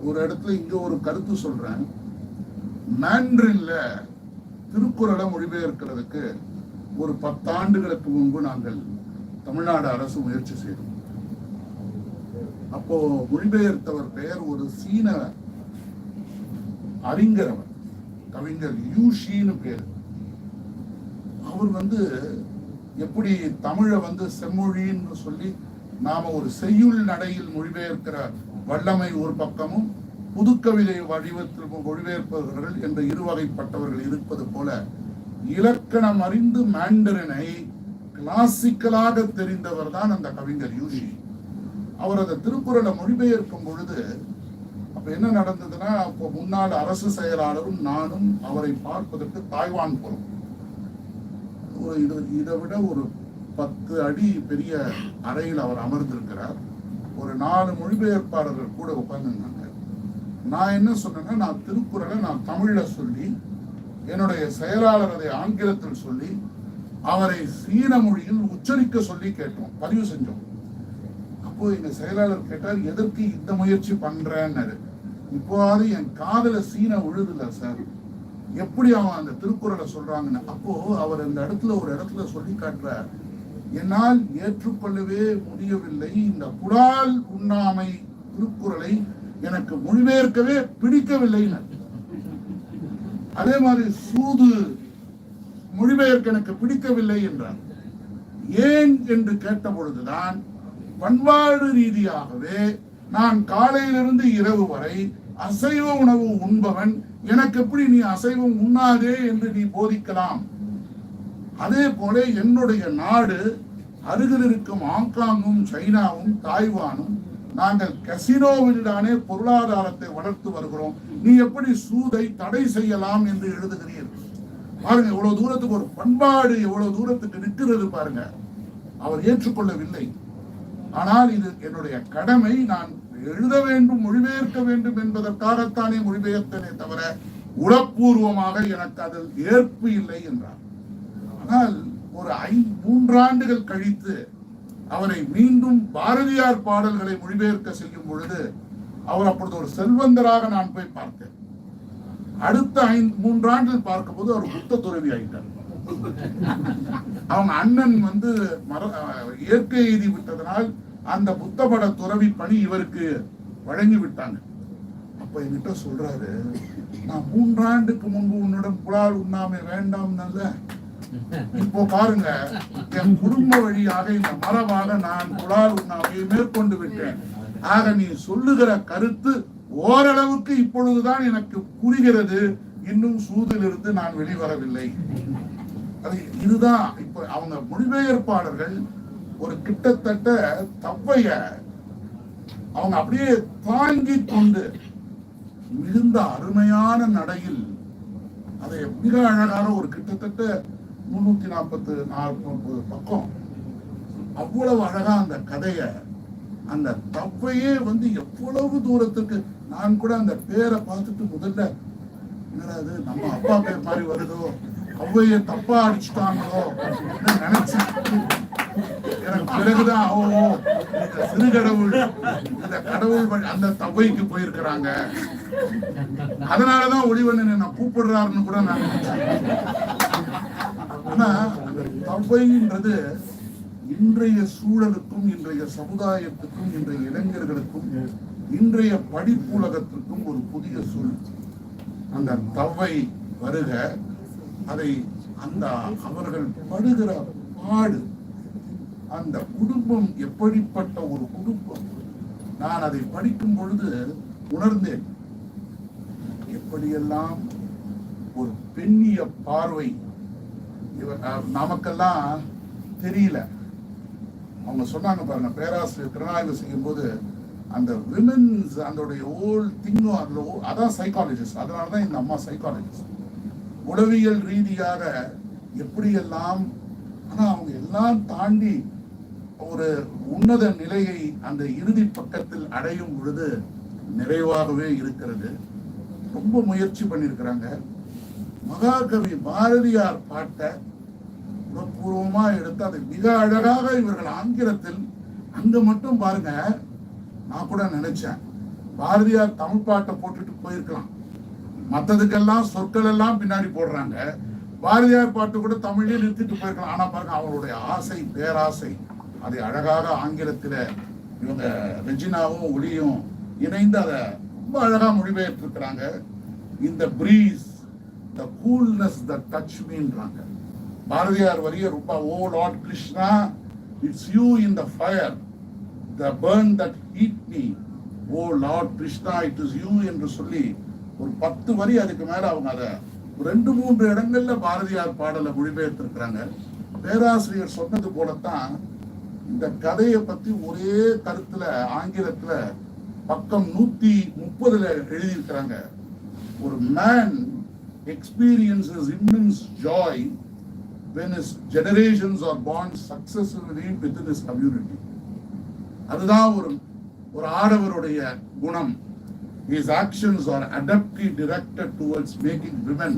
ஒரு இடத்துல இங்க ஒரு கருத்து சொல்றேன், மாண்ட்ரின்ல திருக்குறளை மொழிபெயர்க்கிறதுக்கு ஒரு 10 ஆண்டுகளுக்கு முன்பு நாங்கள் தமிழ்நாடு அரசு முயற்சி செய்தோம். அப்போ மொழிபெயர்த்தவர் பெயர் ஒரு சீன அறிஞர், அவர் கவிஞர் யூஷின்னு பேர். அவர் எப்படி தமிழை செம்மொழின்னு சொல்லி நாம ஒரு செய்யுள் நடையில் மொழிபெயர்க்கிற வல்லமை ஒரு பக்கமும், புதுக்கவிதை வடிவத்தில் மொழிபெயர்ப்பவர்கள் என்ற இருவகைப்பட்டவர்கள் இருப்பது போல, இலக்கணம் அறிந்து மாண்டரினை கிளாசிக்கலாக தெரிந்தவர் தான் அந்த கவிஞர் யூஷி. அவர் அந்த திருக்குறளை மொழிபெயர்க்கும் பொழுது அப்ப என்ன நடந்ததுன்னா, அப்போ முன்னாள் அரசு செயலாளரும் நானும் அவரை பார்ப்பதற்கு தாய்வான் போறோம். இதை விட ஒரு 10 அடி பெரிய அறையில் அவர் அமர்ந்திருக்கிறார். ஒரு 4 மொழிபெயர்ப்பாளர்கள் கூட உட்கார்ந்துருந்தாங்க. நான் என்ன சொன்னேன்னா, நான் திருக்குறளை நான் தமிழ்ல சொல்லி, என்னுடைய செயலாளர் அதை ஆங்கிலத்தில் சொல்லி, அவரை சீன மொழியில் உச்சரிக்க சொல்லி கேட்டோம், பதிவு செஞ்சோம். அப்போ எங்க செயலாளர் கேட்டார், எதற்கு இந்த முயற்சி பண்றேன்னு. இப்போது என் காதல சீன விழுதுல சார், எப்படி அவன் அந்த திருக்குறளை சொல்றாங்கன்னு. அப்போ அவர் அந்த ஒரு இடத்துல சொல்லி காட்டுறார், என்னால் ஏற்றுக்கொள்ளவே முடியவில்லை, இந்த குடால் உண்ணாமை திருக்குறளை எனக்கு மொழிபெயர்க்கவே பிடிக்கவில்லை. அதே மாதிரி சூது மொழிபெயர்க்க எனக்கு பிடிக்கவில்லை என்றார். ஏன் என்று கேட்ட பொழுதுதான், பண்பாடு ரீதியாகவே நான் காலையிலிருந்து இரவு வரை அசைவ உணவு உண்பவன், எனக்கு எப்படி நீ அசைவம் உண்ணாதே என்று நீ போதிக்கலாம். அதே போல என்னுடைய நாடு அருகில் இருக்கும் ஹாங்காங்கும் சைனாவும் தாய்வானும் நாங்கள் கசினோவில் தானே பொருளாதாரத்தை வளர்த்து வருகிறோம், நீ எப்படி சூதை தடை செய்யலாம் என்று எழுதுகிறீர்கள். பாருங்க, இவ்வளவு தூரத்துக்கு ஒரு பண்பாடு எவ்வளவு தூரத்துக்கு நிற்கிறது பாருங்க. அவர் ஏற்றுக்கொள்ளவில்லை. ஆனால் இது என்னுடைய கடமை, நான் எழுத வேண்டும், மொழிபெயர்க்க வேண்டும் என்பதற்காகத்தானே மொழிபெயர்த்தனே தவிர உளப்பூர்வமாக எனக்கு அதில் ஏற்பு இல்லை என்றார். ஆனால் ஒரு 3 ஆண்டுகள் கழித்து அவரை மீண்டும் பாரதியார் பாடல்களை மொழிபெயர்க்க செய்யும் பொழுது, அவர் அப்பொழுது ஒரு செல்வந்தராக நான் போய் பார்த்தேன். அடுத்த 3 ஆண்டுகள் பார்க்கும் போது அவர் புத்த துறவி ஆயிட்டார். அவங்க அண்ணன் வந்து இயற்கை எய்தி விட்டதனால் அந்த புத்தபட துறவி பணி இவருக்கு வழங்கி விட்டாங்க. அப்ப என்கிட்ட சொல்றாரு, நான் 3 ஆண்டுக்கு முன்பு உன்னிடம் புலால் உண்ணாமை வேண்டாம். இப்போ பாருங்க, என் குடும்ப வழியாக இந்த மரபாக நான் புலால் உண்ணாமையை மேற்கொண்டு விட்டேன். ஆக நீ சொல்லுகிற கருத்து ஓரளவுக்கு இப்பொழுதுதான் எனக்கு புரிகிறது, இன்னும் சூதிலிருந்து நான் வெளிவரவில்லை. அது இதுதான் இப்ப அவங்க மொழிபெயர்ப்பாளர்கள் ஒரு கிட்டத்தட்ட தவ்வைய அவங்க அப்படியே தாங்கி கொண்டு மிகுந்த அருமையான நடையில் அதை மிக அழகான ஒரு கிட்டத்தட்ட 340 பக்கம் அவ்வளவு அழகா அந்த கதைய அந்த தவ்வையே வந்து எவ்வளவு தூரத்துக்கு நான் கூட அந்த பேரை பார்த்துட்டு முதல்ல என்னடா அது நம்ம அப்பா பேர் மாதிரி வருதோ, தவ்வைய தப்பா அடிச்சுட்டாங்களோ நினைச்சேன். எனக்கு பிறகுதான் சிறுகடவுள் இந்த கடவுள் அந்த தவ்வைக்கு போயிருக்கிறாங்க, அதனாலதான் ஒளிவண்ணன் என்ன கூப்பிடுறாருன்னு கூட நான் நினைச்சேன். ஆனா அந்த தவ்வைன்றது இன்றைய சூழலுக்கும் இன்றைய சமுதாயத்துக்கும் இன்றைய இளைஞர்களுக்கும் இன்றைய படிப்புலகத்திற்கும் ஒரு புதிய சொல். அந்த தவ்வை வருக, அதை அந்த அவர்கள் படுகிற பாடு, அந்த குடும்பம் எப்படிப்பட்ட ஒரு குடும்பம். நான் அதை படிக்கும் பொழுது உணர்ந்தேன், எப்படியெல்லாம் ஒரு பெண்ணிய பார்வை நமக்கெல்லாம் தெரியல. அவங்க சொன்னாங்க பாருங்க, பேராசிரியர் திறனாய்வு செய்யும் போது அந்த விமென்ஸ் அதோடைய ஓல் திங்கும் அதுல அதான் சைக்காலஜிஸ்ட். அதனாலதான் இந்த அம்மா சைக்காலஜிஸ்ட். உளவியல் ரீதியாக எப்படியெல்லாம், ஆனா அவங்க எல்லாம் தாண்டி ஒரு உன்னத நிலையை அந்த இறுதி பக்கத்தில் அடையும் பொழுது நிறைவாகவே இருக்கிறது. ரொம்ப முயற்சி பண்ணியிருக்கிறாங்க. மகாகவி பாரதியார் பாட்டை பூர்வமா எடுத்து அதை மிக அழகாக இவர்கள் ஆங்கிலத்தில், அங்க மட்டும் பாருங்க, நான் கூட நினைச்சேன் பாரதியார் தமிழ் பாட்டை போட்டுட்டு போயிருக்கலாம், மற்றதுக்கெல்லாம் சொற்கள் எல்லாம் பின்னாடி போடுறாங்க, பாரதியார் பாட்டு கூட தமிழ்லயே நிறுத்திட்டு போயிருக்கலாம். ஆனா பாருங்க, அவருடைய ஆசை, பேராசை, அதை அழகாக ஆங்கிலத்துல இவங்க ரெஜினாவும் ஒளியும் இணைந்து அதை ரொம்ப அழகா மொழிபெயர்த்திருக்கிறாங்க. இந்த breeze, the coolness that touch meன்றாங்க. பாரதியார் வரிய ரொம்ப, oh lord Krishna, it's you in the fire, the burn that heat me, oh lord Krishna it is you என்று சொல்லி ஒரு 10 வரி அதுக்கு மேல அவங்க அதை 2-3 இடங்கள்ல பாரதியார் பாடலை மொழிபெயர்த்திருக்கிறாங்க. பேராசிரியர் சொன்னது போலத்தான் இந்த கதையை பத்தி ஒரே கருத்துல ஆங்கிலத்துல பக்கம் 130 எழுதியிருக்கிறாங்க. ஒரு man experiences immense joy when his generations are born successively within his community. அதுதான் ஒரு ஆடவருடைய குணம். His actions are adeptly directed towards making women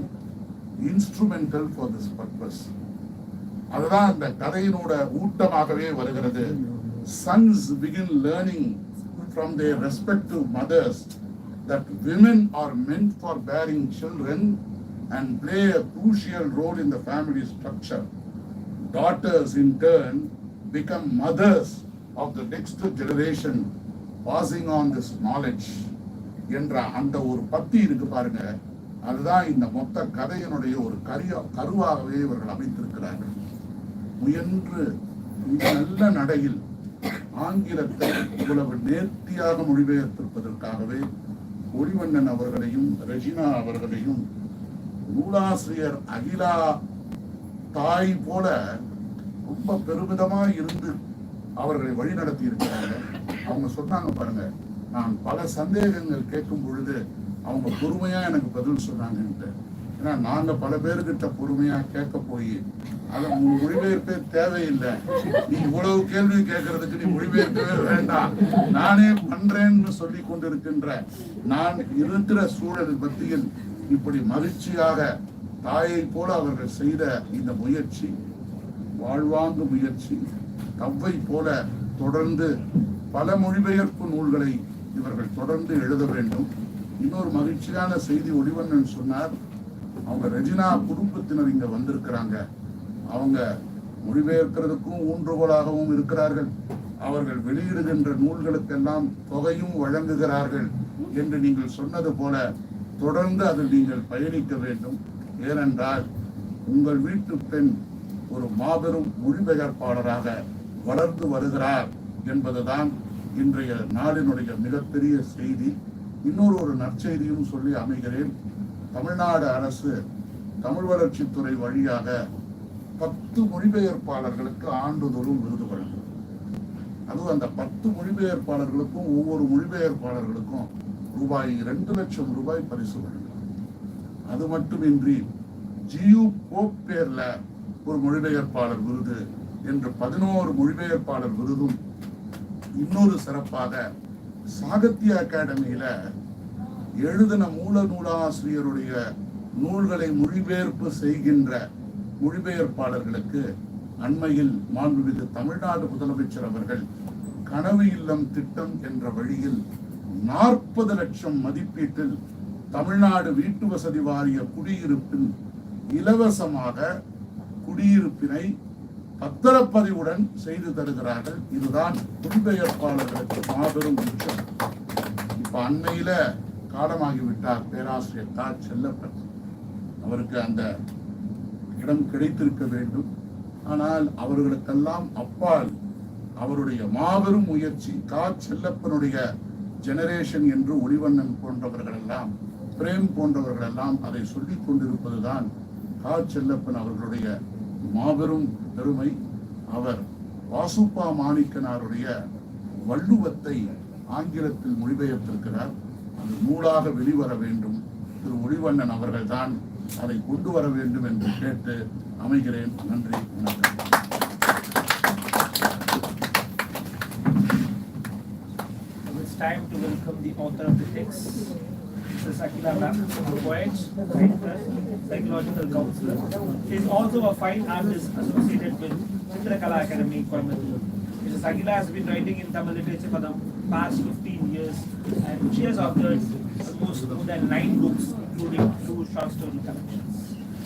instrumental for this purpose. அதுதான் அந்த கதையினோட ஊட்டமாகவே வருகிறது. Sons begin learning from their respective mothers that women are meant for bearing children and play a crucial role in the family structure. Daughters in turn become mothers of the next generation, passing on this knowledge. என்ற அந்த ஒரு பத்தி இருக்கு பாருங்க, அதுதான் இந்த மொத்த கதையினுடைய ஒரு கருவாகவே இவர்கள் அமைத்திருக்கிறார்கள். முயன்று இந்த நல்ல நடையில் ஆங்கிலத்தை இவ்வளவு நேர்த்தியாக மொழிபெயர்த்திருப்பதற்காகவே ஒளிவண்ணன் அவர்களையும் ரெஜினா அவர்களையும் நூலாசிரியர் அகிலா தாய் போல ரொம்ப பெருமிதமா இருந்து அவர்களை வழி நடத்தி இருக்கிறாங்க. அவங்க சொன்னாங்க பாருங்க, நான் பல சந்தேகங்கள் கேட்கும் பொழுது அவங்க பொறுமையா எனக்கு பதில் சொன்னாங்கன்ட்டு. ஏன்னா நாங்க பல பேருக்கிட்ட பொறுமையா கேட்க போய் அதை மொழிபெயர்ப்பே தேவையில்லை, நீ இவ்வளவு கேள்வி கேட்கறதுக்கு நீ மொழிபெயர்க்கவே வேண்டாம், நானே பண்றேன்னு சொல்லி கொண்டிருக்கின்ற நான் இருக்கிற சூழல் மத்தியில் இப்படி மகிழ்ச்சியாக தாயை போல அவர்கள் செய்த இந்த முயற்சி வாழ்வாங்கு முயற்சி. தவ்வை போல தொடர்ந்து பல மொழிபெயர்ப்பு நூல்களை இவர்கள் தொடர்ந்து எழுத வேண்டும். இன்னொரு மகிழ்ச்சியான செய்தி ஒளிவண்ணன் சொன்னார், அவங்க ரெஜினா குடும்பத்தினர் இங்க வந்திருக்கிறாங்க. அவங்க மொழிபெயர்க்கிறதுக்கும் ஊன்றுகோலாகவும் இருக்கிறார்கள். அவர்கள் வெளியிடுகின்ற நூல்களுக்கெல்லாம் தொகையும் வழங்குகிறார்கள் என்று நீங்கள் சொன்னது போல தொடர்ந்து அதில் நீங்கள் பயணிக்க வேண்டும். ஏனென்றால் உங்கள் வீட்டு பெண் ஒரு மாபெரும் மொழிபெயர்ப்பாளராக வளர்ந்து வருகிறார் என்பதுதான் இன்றைய நாடினுடைய மிகப்பெரிய செய்தி. இன்னொரு நற்செய்தியும் சொல்லி அமைகிறேன். தமிழ்நாடு அரசு தமிழ் வளர்ச்சித்துறை வழியாக 10 மொழிபெயர்ப்பாளர்களுக்கு ஆண்டுதோறும் விருது வழங்கும். அதுவும் அந்த 10 மொழிபெயர்ப்பாளர்களுக்கும் ஒவ்வொரு மொழிபெயர்ப்பாளர்களுக்கும் ரூபாய் 2 லட்சம் ரூபாய் பரிசு வழங்கும். அது மட்டுமின்றி ஜியு போப் பேர்ல ஒரு மொழிபெயர்ப்பாளர் விருது என்று 11 மொழிபெயர்ப்பாளர் விருதும், இன்னொரு சிறப்பாக சாகித்ய அகாடமியில எழுதின மூல நூலாசிரியருடைய நூல்களை மொழிபெயர்ப்பு செய்கின்ற மொழிபெயர்ப்பாளர்களுக்கு அண்மையில் மாண்புமிகு தமிழ்நாடு முதலமைச்சர் அவர்கள் கனவு இல்லம் திட்டம் என்ற வழியில் 40 லட்சம் மதிப்பீட்டில் தமிழ்நாடு வீட்டு வசதி வாரிய குடியிருப்பில் இலவசமாக குடியிருப்பினை பத்திரப்பதிவுடன் செய்து தருகிறார்கள். இதுதான் மொழிபெயர்ப்பாளர்களுக்கு மாபெரும் உச்சம். இப்ப அண்மையில காலமாகிவிட்டார் பேராசிரியர் கா. செல்லப்பன். அவருக்கு அந்த இடம் கிடைத்திருக்க வேண்டும். ஆனால் அவர்களுக்கெல்லாம் அப்பால் அவருடைய மாபெரும் முயற்சி, கா. செல்லப்பனுடைய ஜெனரேஷன் என்று ஒளிவண்ணன் போன்றவர்கள் எல்லாம், பிரேம் போன்றவர்கள் எல்லாம் அதை சொல்லிக் கொண்டிருப்பதுதான் கா. செல்லப்பன் அவர்களுடைய மாபெரும் பெருமை. அவர் வாசுப்பா மாணிக்கனாருடைய வள்ளுவத்தை ஆங்கிலத்தில் மொழிபெயர்த்திருக்கிறார். அது நூலாக வெளிவர வேண்டும். திரு ஒளிவண்ணன் அவர்கள் தான் அதை கொண்டு வர வேண்டும் என்று கேட்டு அமைகிறேன். நன்றி, வணக்கம்.
It's time to welcome the author of the text, Mrs. Akila Ma'am, a poet, writer, psychological counselor. She is also a fine artist associated with Chitrakala Academy, Coimbatore. Mrs. Akila has been writing in Tamil literature for the past 15 years, and she has authored almost more than 9 books, including 2 short story collections.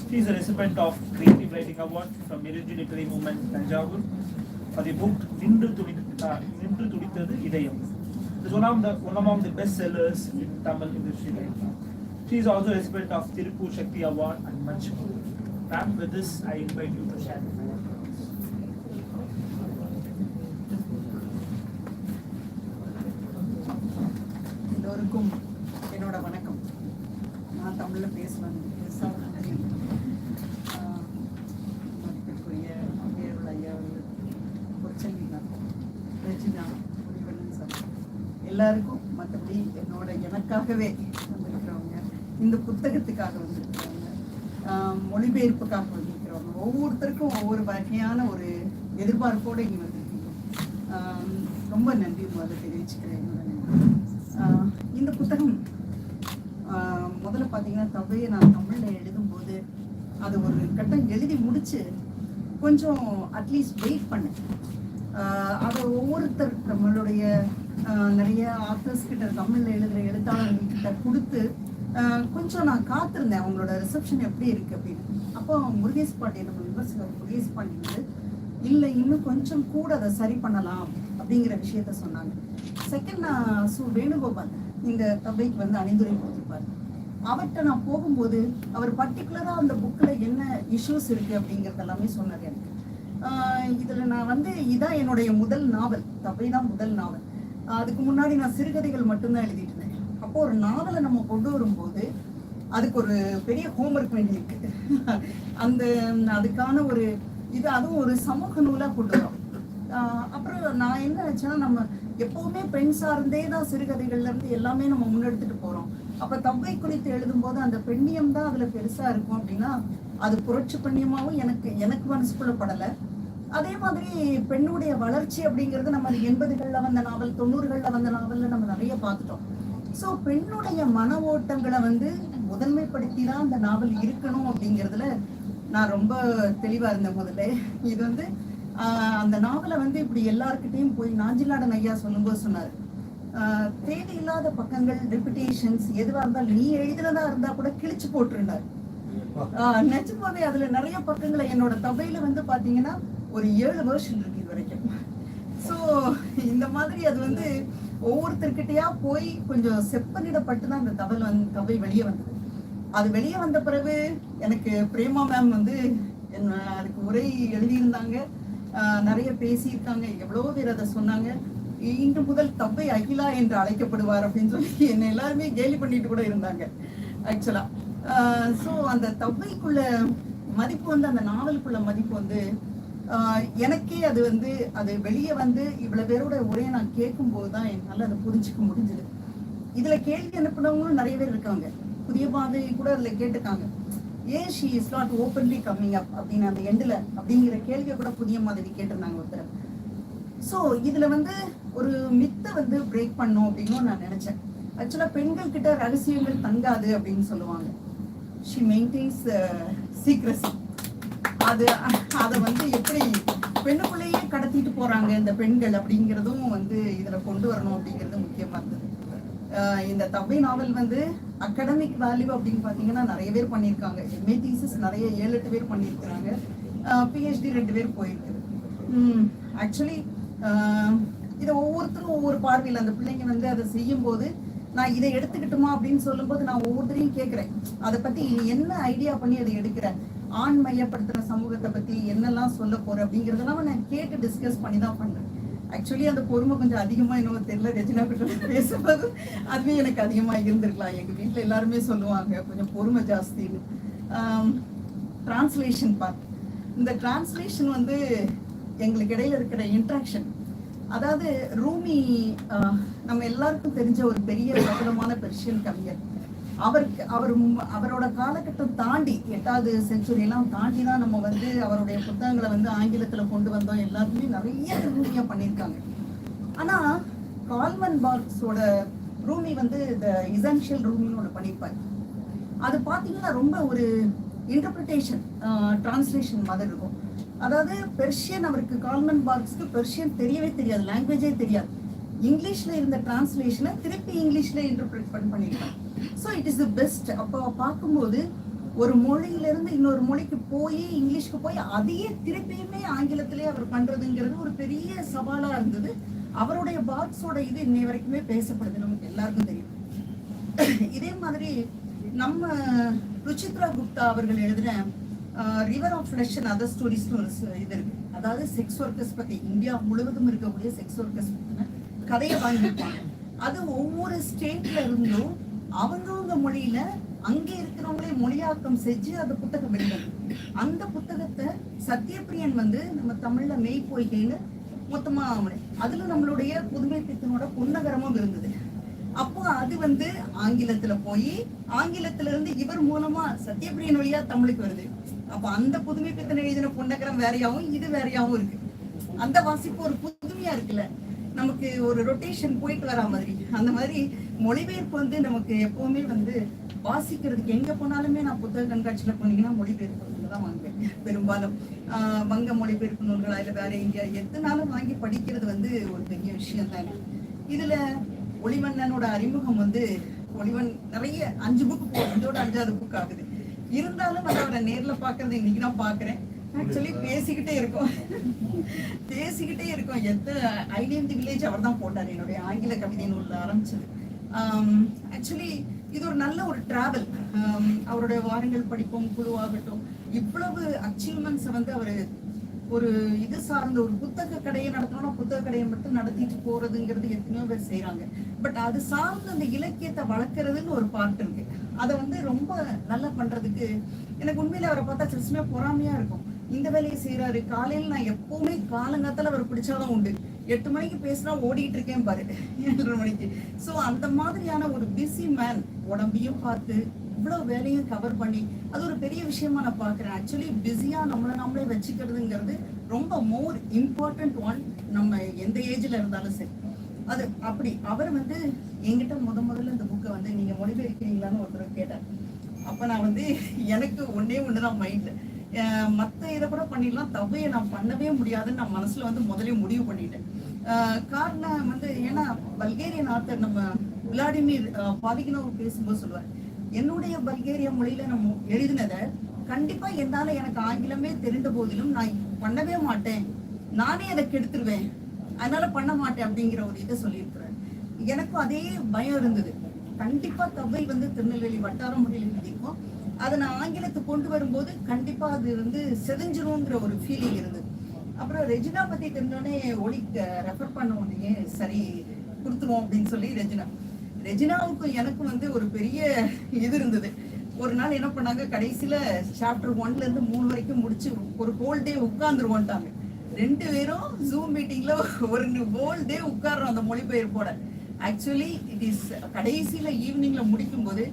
She is a recipient of Creative Writing Award from Mirunji Literary Movement, Tanjavur, for the book Nindu Tudithathu Idayam. It is one among the best sellers in Tamil industry right now. She is also a recipient of Tirupur Shakti Award and much more. Ma'am, with this, I invite you to share your thoughts.
எல்லோருக்கும் என்னோட வணக்கம். நான் தமிழில் பேசுவேன். மதிப்பிற்குரிய பேருள் ஐயா அவர்கள், Porselvi Regina, Olivannan sir, எல்லாருக்கும், மற்றபடி எனக்காகவே வந்திருக்கிறவங்க, இந்த புத்தகத்துக்காக வந்திருக்கிறவங்க, மொழிபெயர்ப்புக்காக வந்திருக்கிறவங்க, ஒவ்வொருத்தருக்கும் ஒவ்வொரு வகையான ஒரு எதிர்பார்ப்போடு இங்கே வந்திருக்கீங்க. ரொம்ப நன்றி முதல்ல தெரிவிச்சுக்கிறேன். இந்த புத்தகம் முதல்ல பார்த்தீங்கன்னா தவ்வையை நான் தமிழில் எழுதும்போது அது ஒரு கட்டம் எழுதி முடிச்சு கொஞ்சம் அட்லீஸ்ட் வெயிட் பண்ணேன். அதை ஒவ்வொருத்தர் நம்மளுடைய நிறைய ஆத்தர்ஸ் கிட்ட, தமிழில் எழுதுகிற எழுத்தாளர்கிட்ட கொடுத்து கொஞ்சம் நான் காத்திருந்தேன் அவங்களோட ரிசப்ஷன் எப்படி இருக்குது அப்படின்னு. அப்போ முருகேஷ் பாண்டியன், நம்ம விமர்சகர் முருகேஷ் பாண்டியன் வந்து இல்லை இன்னும் கொஞ்சம் கூட அதை சரி பண்ணலாம் அப்படிங்கிற விஷயத்த சொன்னாங்க. செகண்ட், நான் வேணுகோபால் இந்த தவ்வைக்கு வந்து அணிந்துரை கொடுத்துருப்பாரு. அவர்கிட்ட நான் போகும்போது அவர் பர்டிகுலராக அந்த புக்கில் என்ன இஷ்யூஸ் இருக்குது அப்படிங்கிறது எல்லாமே சொன்னார் எனக்கு. இதில் நான் வந்து இதான் என்னுடைய முதல் நாவல், தவ்வை தான் முதல் நாவல். அதுக்கு முன்னாடி நான் சிறுகதைகள் மட்டும்தான் எழுதிட்டு இருந்தேன். அப்போ ஒரு நாவலை நம்ம கொண்டு வரும்போது அதுக்கு ஒரு பெரிய ஹோம்ஒர்க் வேண்டி இருக்கு. அதுக்கான ஒரு இது, அதுவும் ஒரு சமூக நூலாக கொண்டு வரோம். அப்புறம் நான் என்ன நினச்சேன்னா, நம்ம எப்பவுமே பெண் சார்ந்தே தான் சிறுகதைகள்ல இருந்து எல்லாமே நம்ம முன்னெடுத்துட்டு போறோம். அப்ப தவ்வை குறித்து எழுதும்போது அந்த பெண்ணியம் தான் அதுல பெருசா இருக்கும் அப்படின்னா அது புரட்சி பெண்ணியமாவும் எனக்கு மனசுக்குள்ள படலை. அதே மாதிரி பெண்ணுடைய வளர்ச்சி அப்படிங்கிறது நம்ம 80களில் வந்த நாவல், 90களில் வந்த நாவல்ல நம்ம நிறைய பார்த்துட்டோம். ஸோ பெண்ணுடைய மன ஓட்டங்களை வந்து முதன்மைப்படுத்தி தான் அந்த நாவல் இருக்கணும் அப்படிங்கிறதுல நான் ரொம்ப தெளிவா இருந்தேன். முதல்ல இது வந்து அந்த நாவலை வந்து இப்படி எல்லாருக்கிட்டையும் போய் நாஞ்சிலாடன் ஐயா சொல்லும்போது சொன்னார், தேவையில்லாத பக்கங்கள், ரெப்புடேஷன்ஸ் எதுவாக இருந்தாலும் நீ எழுதினதா இருந்தா கூட கிழிச்சு போட்டுருந்தார். நிஜமாவே அதுல நிறைய பக்கங்களை என்னோட தவையில வந்து பாத்தீங்கன்னா ஒரு 7 வருஷம் இருக்கு இது வரைக்கும். ஸோ இந்த மாதிரி அது வந்து ஒவ்வொருத்தர்கிட்டயா போய் கொஞ்சம் செப்பனிடப்பட்டு தான் அந்த தவை வெளியே வந்தது. அது வெளியே வந்த பிறகு எனக்கு பிரேமா மேம் வந்து அதுக்கு உரை எழுதியிருந்தாங்க, நிறைய பேசியிருக்காங்க, எவ்வளவோ பேர் அதை சொன்னாங்க. இன்று முதல் தவ்வை அகிலா என்று அழைக்கப்படுவார் அப்படின்னு சொல்லி என்னை எல்லாருமே கேலி பண்ணிட்டு கூட இருந்தாங்க ஆக்சுவலா. ஸோ அந்த தவ்வைக்குள்ள மதிப்பு வந்து, அந்த நாவலுக்குள்ள மதிப்பு வந்து எனக்கே அது வந்து அது வெளியே வந்து இவ்வளவு பேரோட உரையை நான் கேட்கும் போதுதான் என்னால அதை புரிஞ்சுக்க முடிஞ்சது. இதுல கேள்வி அனுப்பினவங்களும் நிறைய பேர் இருக்காங்க. புதிய பாதை கூட அதுல கேட்டுக்காங்க, ஏன் she is not openly coming up அப்படின்னு அந்த எண்டுல அப்படிங்கிற கேள்வியை கூட புதிய மாதிரி கேட்டிருந்தாங்க ஒருத்தர். ஸோ இதுல வந்து ஒரு மித்தை வந்து பிரேக் பண்ணும் அப்படின்னு நான் நினைச்சேன். ஆக்சுவலா பெண்கள் கிட்ட ரகசியங்கள் தங்காது அப்படின்னு சொல்லுவாங்க. She maintenance secrecy. அதை வந்து எப்படி பெண்ணுக்குள்ளேயே கடத்திட்டு போறாங்க இந்த பெண்கள் அப்படிங்கிறதும் வந்து இதுல கொண்டு வரணும் அப்படிங்கிறது முக்கியமா இருந்தது. இந்த தவ்வை நாவல் வந்து அகாடமிக் வேல்யூ அப்படின்னு பாத்தீங்கன்னா நிறைய பேர் பண்ணியிருக்காங்க. எம்ஏ தீசிஸ் நிறைய 7-8 பேர் பண்ணியிருக்கிறாங்க. பிஹெச்டி 2 பேர் போயிருக்குது. ஆக்சுவலி இதை ஒவ்வொருத்தரும் ஒவ்வொரு பார்வையில் அந்த பிள்ளைங்க வந்து அதை செய்யும் போது நான் இதை எடுத்துக்கிட்டுமா அப்படின்னு சொல்லும்போது நான் ஒவ்வொருத்தரையும் கேட்கிறேன், அதை பத்தி நீ என்ன ஐடியா பண்ணி அதை எடுக்கிற, ஆண் மையப்படுத்துற சமூகத்தை பத்தி என்னெல்லாம் சொல்ல போற அப்படிங்கறதெல்லாம் நான் கேட்டு டிஸ்கஸ் பண்ணி தான் பண்றேன். ஆக்சுவலி அந்த பொறுமை கொஞ்சம் அதிகமா என்னவோ தெரியல, ரெஜினா கிட்ட பேசும்போது அதுவே எனக்கு அதிகமா இருந்திருக்கலாம். எங்க வீட்டுல எல்லாருமே சொல்லுவாங்க கொஞ்சம் பொறுமை ஜாஸ்தின்னு. டிரான்ஸ்லேஷன் பார்ட், இந்த டிரான்ஸ்லேஷன் வந்து எங்களுக்கு இடையில இருக்கிற இன்ட்ராக்ஷன், அதாவது ரூமி நம்ம எல்லாருக்கும் தெரிஞ்ச ஒரு பெரிய பிரபலமான பெர்ஷியன் கவிஞர். அவரோட காலகட்டம் தாண்டி 8வது செஞ்சுரியெல்லாம் தாண்டி தான் நம்ம வந்து அவருடைய புத்தகங்களை வந்து ஆங்கிலத்துல கொண்டு வந்தோம். எல்லாருமே நிறைய ரூமியா பண்ணியிருக்காங்க. ஆனா கால்மன் பார்க்ஸோட ரூமி வந்து இந்த இசென்ஷியல் ரூமின்னு ஒன்று பண்ணியிருப்பாரு. அது பார்த்தீங்கன்னா ரொம்ப ஒரு இன்டர்பிரிட்டேஷன் டிரான்ஸ்லேஷன் மாதிரி இருக்கும். அதாவது பெர்ஷியன், அவருக்கு கால்மன் பார்க்ஸ்க்கு பெர்ஷியன் தெரியவே தெரியாது, லாங்குவேஜே தெரியாது. இங்கிலீஷ்ல இருந்த டிரான்ஸ்லேஷனை திருப்பி இங்கிலீஷ்ல இன்டர்பிரேட் பண்ணியிருக்காங்க. So it is the best. அப்போ பார்க்கும்போது ஒரு மொழியிலிருந்து இன்னொரு மொழிக்கு போய் இங்கிலீஷ்க்கு போய் அதையே திருப்பியுமே ஆங்கிலத்திலே அவர் பண்றதுங்கிறது ஒரு பெரிய சவாலா இருந்தது. அவருடைய பார்க்ஸோட இது இன்னை வரைக்குமே பேசப்படுது, நமக்கு எல்லாருக்கும் தெரியும். இதே மாதிரி நம்ம ருச்சித்ரா குப்தா அவர்கள் எழுதின river of flush and other ஸ்டோரிஸ்னு ஒரு இது இருக்கு. அதாவது செக்ஸ் ஒர்க்கர்ஸ் பத்தி, இந்தியா முழுவதும் இருக்கக்கூடிய செக்ஸ் ஒர்க்கர்ஸ் பத்தின கதையை வாங்கியிருப்பாங்க. அது ஒவ்வொரு ஸ்டேட்ல இருந்தும் அவங்கவுங்க மொழியில அங்கே இருக்கிறவங்களே மொழியாக்கம் செஞ்சு அந்த புத்தகம் வெளிவந்து, அந்த புத்தகத்தை சத்யபிரியன் வந்து நம்ம தமிழ்ல மெய் பொய்கைன்னு மொத்தமா அதுல நம்மளுடைய புதுமை பித்தனோட பொன்னகரமும் இருந்தது. அப்போ அது வந்து ஆங்கிலத்துல போய் ஆங்கிலத்துல இருந்து இவர் மூலமா சத்யபிரியன் வழியா தமிழுக்கு வருது. அப்ப அந்த புதுமை பித்தனை எழுதின பொன்னகரம் வேறையாவும் இது வேறையாவும் இருக்கு. அந்த வாசிப்பு ஒரு புதுமையா இருக்குல்ல, நமக்கு ஒரு ரொட்டேஷன் போயிட்டு வரா மாதிரி. அந்த மாதிரி மொழிபெயர்ப்பு வந்து நமக்கு எப்பவுமே வந்து வாசிக்கிறதுக்கு எங்க போனாலுமே, நான் புத்தக கண்காட்சியில போனீங்கன்னா மொழிபெயர்ப்பு தான் வாங்குவேன் பெரும்பாலும். வங்க மொழிபெயர்ப்பு நூல்களா இல்ல வேற எங்கேயா எத்தனாலும் வாங்கி படிக்கிறது வந்து ஒரு பெரிய விஷயம் தானே. இதுல ஒளிவண்ணனோட அறிமுகம் வந்து, ஒளிவன் நிறைய 5 புக் போகும், இதோட 5வது புக் ஆகுது. இருந்தாலும் அதை அவரை நேர்ல பாக்குறது இன்னைக்கு நான் பாக்குறேன். ஆக்சுவலி பேசிக்கிட்டே இருக்கோம். எத்தனை ஐடியன் தி வில்லேஜ் அவர் தான் போட்டார் என்னுடைய ஆங்கில கவிதை நூல்ல ஆரம்பிச்சது. ஆக்சுவலி இது ஒரு நல்ல ஒரு டிராவல். அவருடைய வாரங்கள் படிப்போம் குழுவாகட்டும், இவ்வளவு அச்சீவ்மெண்ட்ஸை வந்து அவரு ஒரு இது சார்ந்த ஒரு புத்தக கடையை நடத்தணும், புத்தக கடையை மட்டும் நடத்திட்டு போறதுங்கிறது எத்தனையோ பேர் செய்யறாங்க. பட் அது சார்ந்த அந்த இலக்கியத்தை வளர்க்கறதுன்னு ஒரு பார்ட் இருக்கு. அதை வந்து ரொம்ப நல்லா பண்றதுக்கு எனக்கு உண்மையில அவரை பார்த்தா சிலமே பொறாமையா இருக்கும். இந்த வேலையை செய்யறாரு. காலையில நான் எப்பவுமே காலங்காத்தால அவர் பிடிச்சாதான் உண்டு. 8 மணிக்கு பேசினா ஓடிட்டு இருக்கேன் பாரு 7:30 மணிக்கு. ஸோ அந்த மாதிரியான ஒரு பிஸி மேன், உடம்பையும் பார்த்து இவ்வளவு வேலையும் கவர் பண்ணி, அது ஒரு பெரிய விஷயமா நான் பாக்குறேன். ஆக்சுவலி பிஸியா நம்மளே வச்சுக்கிறதுங்கிறது ரொம்ப மோர் இம்பார்ட்டன்ட் ஒன், நம்ம எந்த ஏஜ்ல இருந்தாலும் சரி. அது அப்படி அவர் வந்து என்கிட்ட முதல்ல இந்த புக்கை வந்து நீங்க மொழிபெயர்க்கிறீங்களான்னு ஒருத்தர் கேட்டார். அப்ப நான் வந்து எனக்கு ஒண்ணுதான் மைண்ட்ல, மத்த இதை கூட பண்ணிடலாம், தவ்வையை நான் பண்ணவே முடியாதுன்னு நான் மனசுல வந்து முதலே முடிவு பண்ணிட்டேன். காரணம் வந்து, ஏன்னா பல்கேரியன் ஆத்தர் நம்ம விளாடிமிர் பாவிகினோவ் பேசும்போது சொல்லுவார், என்னுடைய பல்கேரிய மொழியில நம்ம எழுதினதை கண்டிப்பா என்னால எனக்கு ஆங்கிலமே தெரிந்த போதிலும் நான் பண்ணவே மாட்டேன், நானே அதை கெடுத்துருவேன், அதனால பண்ண மாட்டேன் அப்படிங்கிற ஒரு இதை சொல்லியிருக்கிறேன். எனக்கும் அதே பயம் இருந்தது. கண்டிப்பா தவ்வை வந்து திருநெல்வேலி வட்டார மொழியில் எழுதியிருக்கோம், அதை நான் ஆங்கிலத்துக்கு கொண்டு வரும்போது கண்டிப்பா அது வந்து செதஞ்சிரும்ங்கிற ஒரு ஃபீலிங் இருந்தது. அப்புறம் ரெஜினா பத்தி தெரிஞ்சோடனே ஒளிக்கு ரெஃபர் பண்ண உடனே சரி கொடுத்துருவோம் அப்படின்னு சொல்லி ரெஜினாவுக்கும் எனக்கும் வந்து ஒரு பெரிய இது இருந்தது. ஒரு நாள் என்ன பண்ணாங்க, கடைசியில சாப்டர் 1ல இருந்து 3 வரைக்கும் முடிச்சு ஒரு ஹோல் டே உட்கார்ந்துருவோன்ட்டாங்க. 2 பேரும் ஜூம் மீட்டிங்ல ஒரு ஹோல் டே உட்கார்றோம் அந்த மொழிபெயர்ப்போட. ஆக்சுவலி இட் இஸ் கடைசியில ஈவினிங்ல முடிக்கும் போது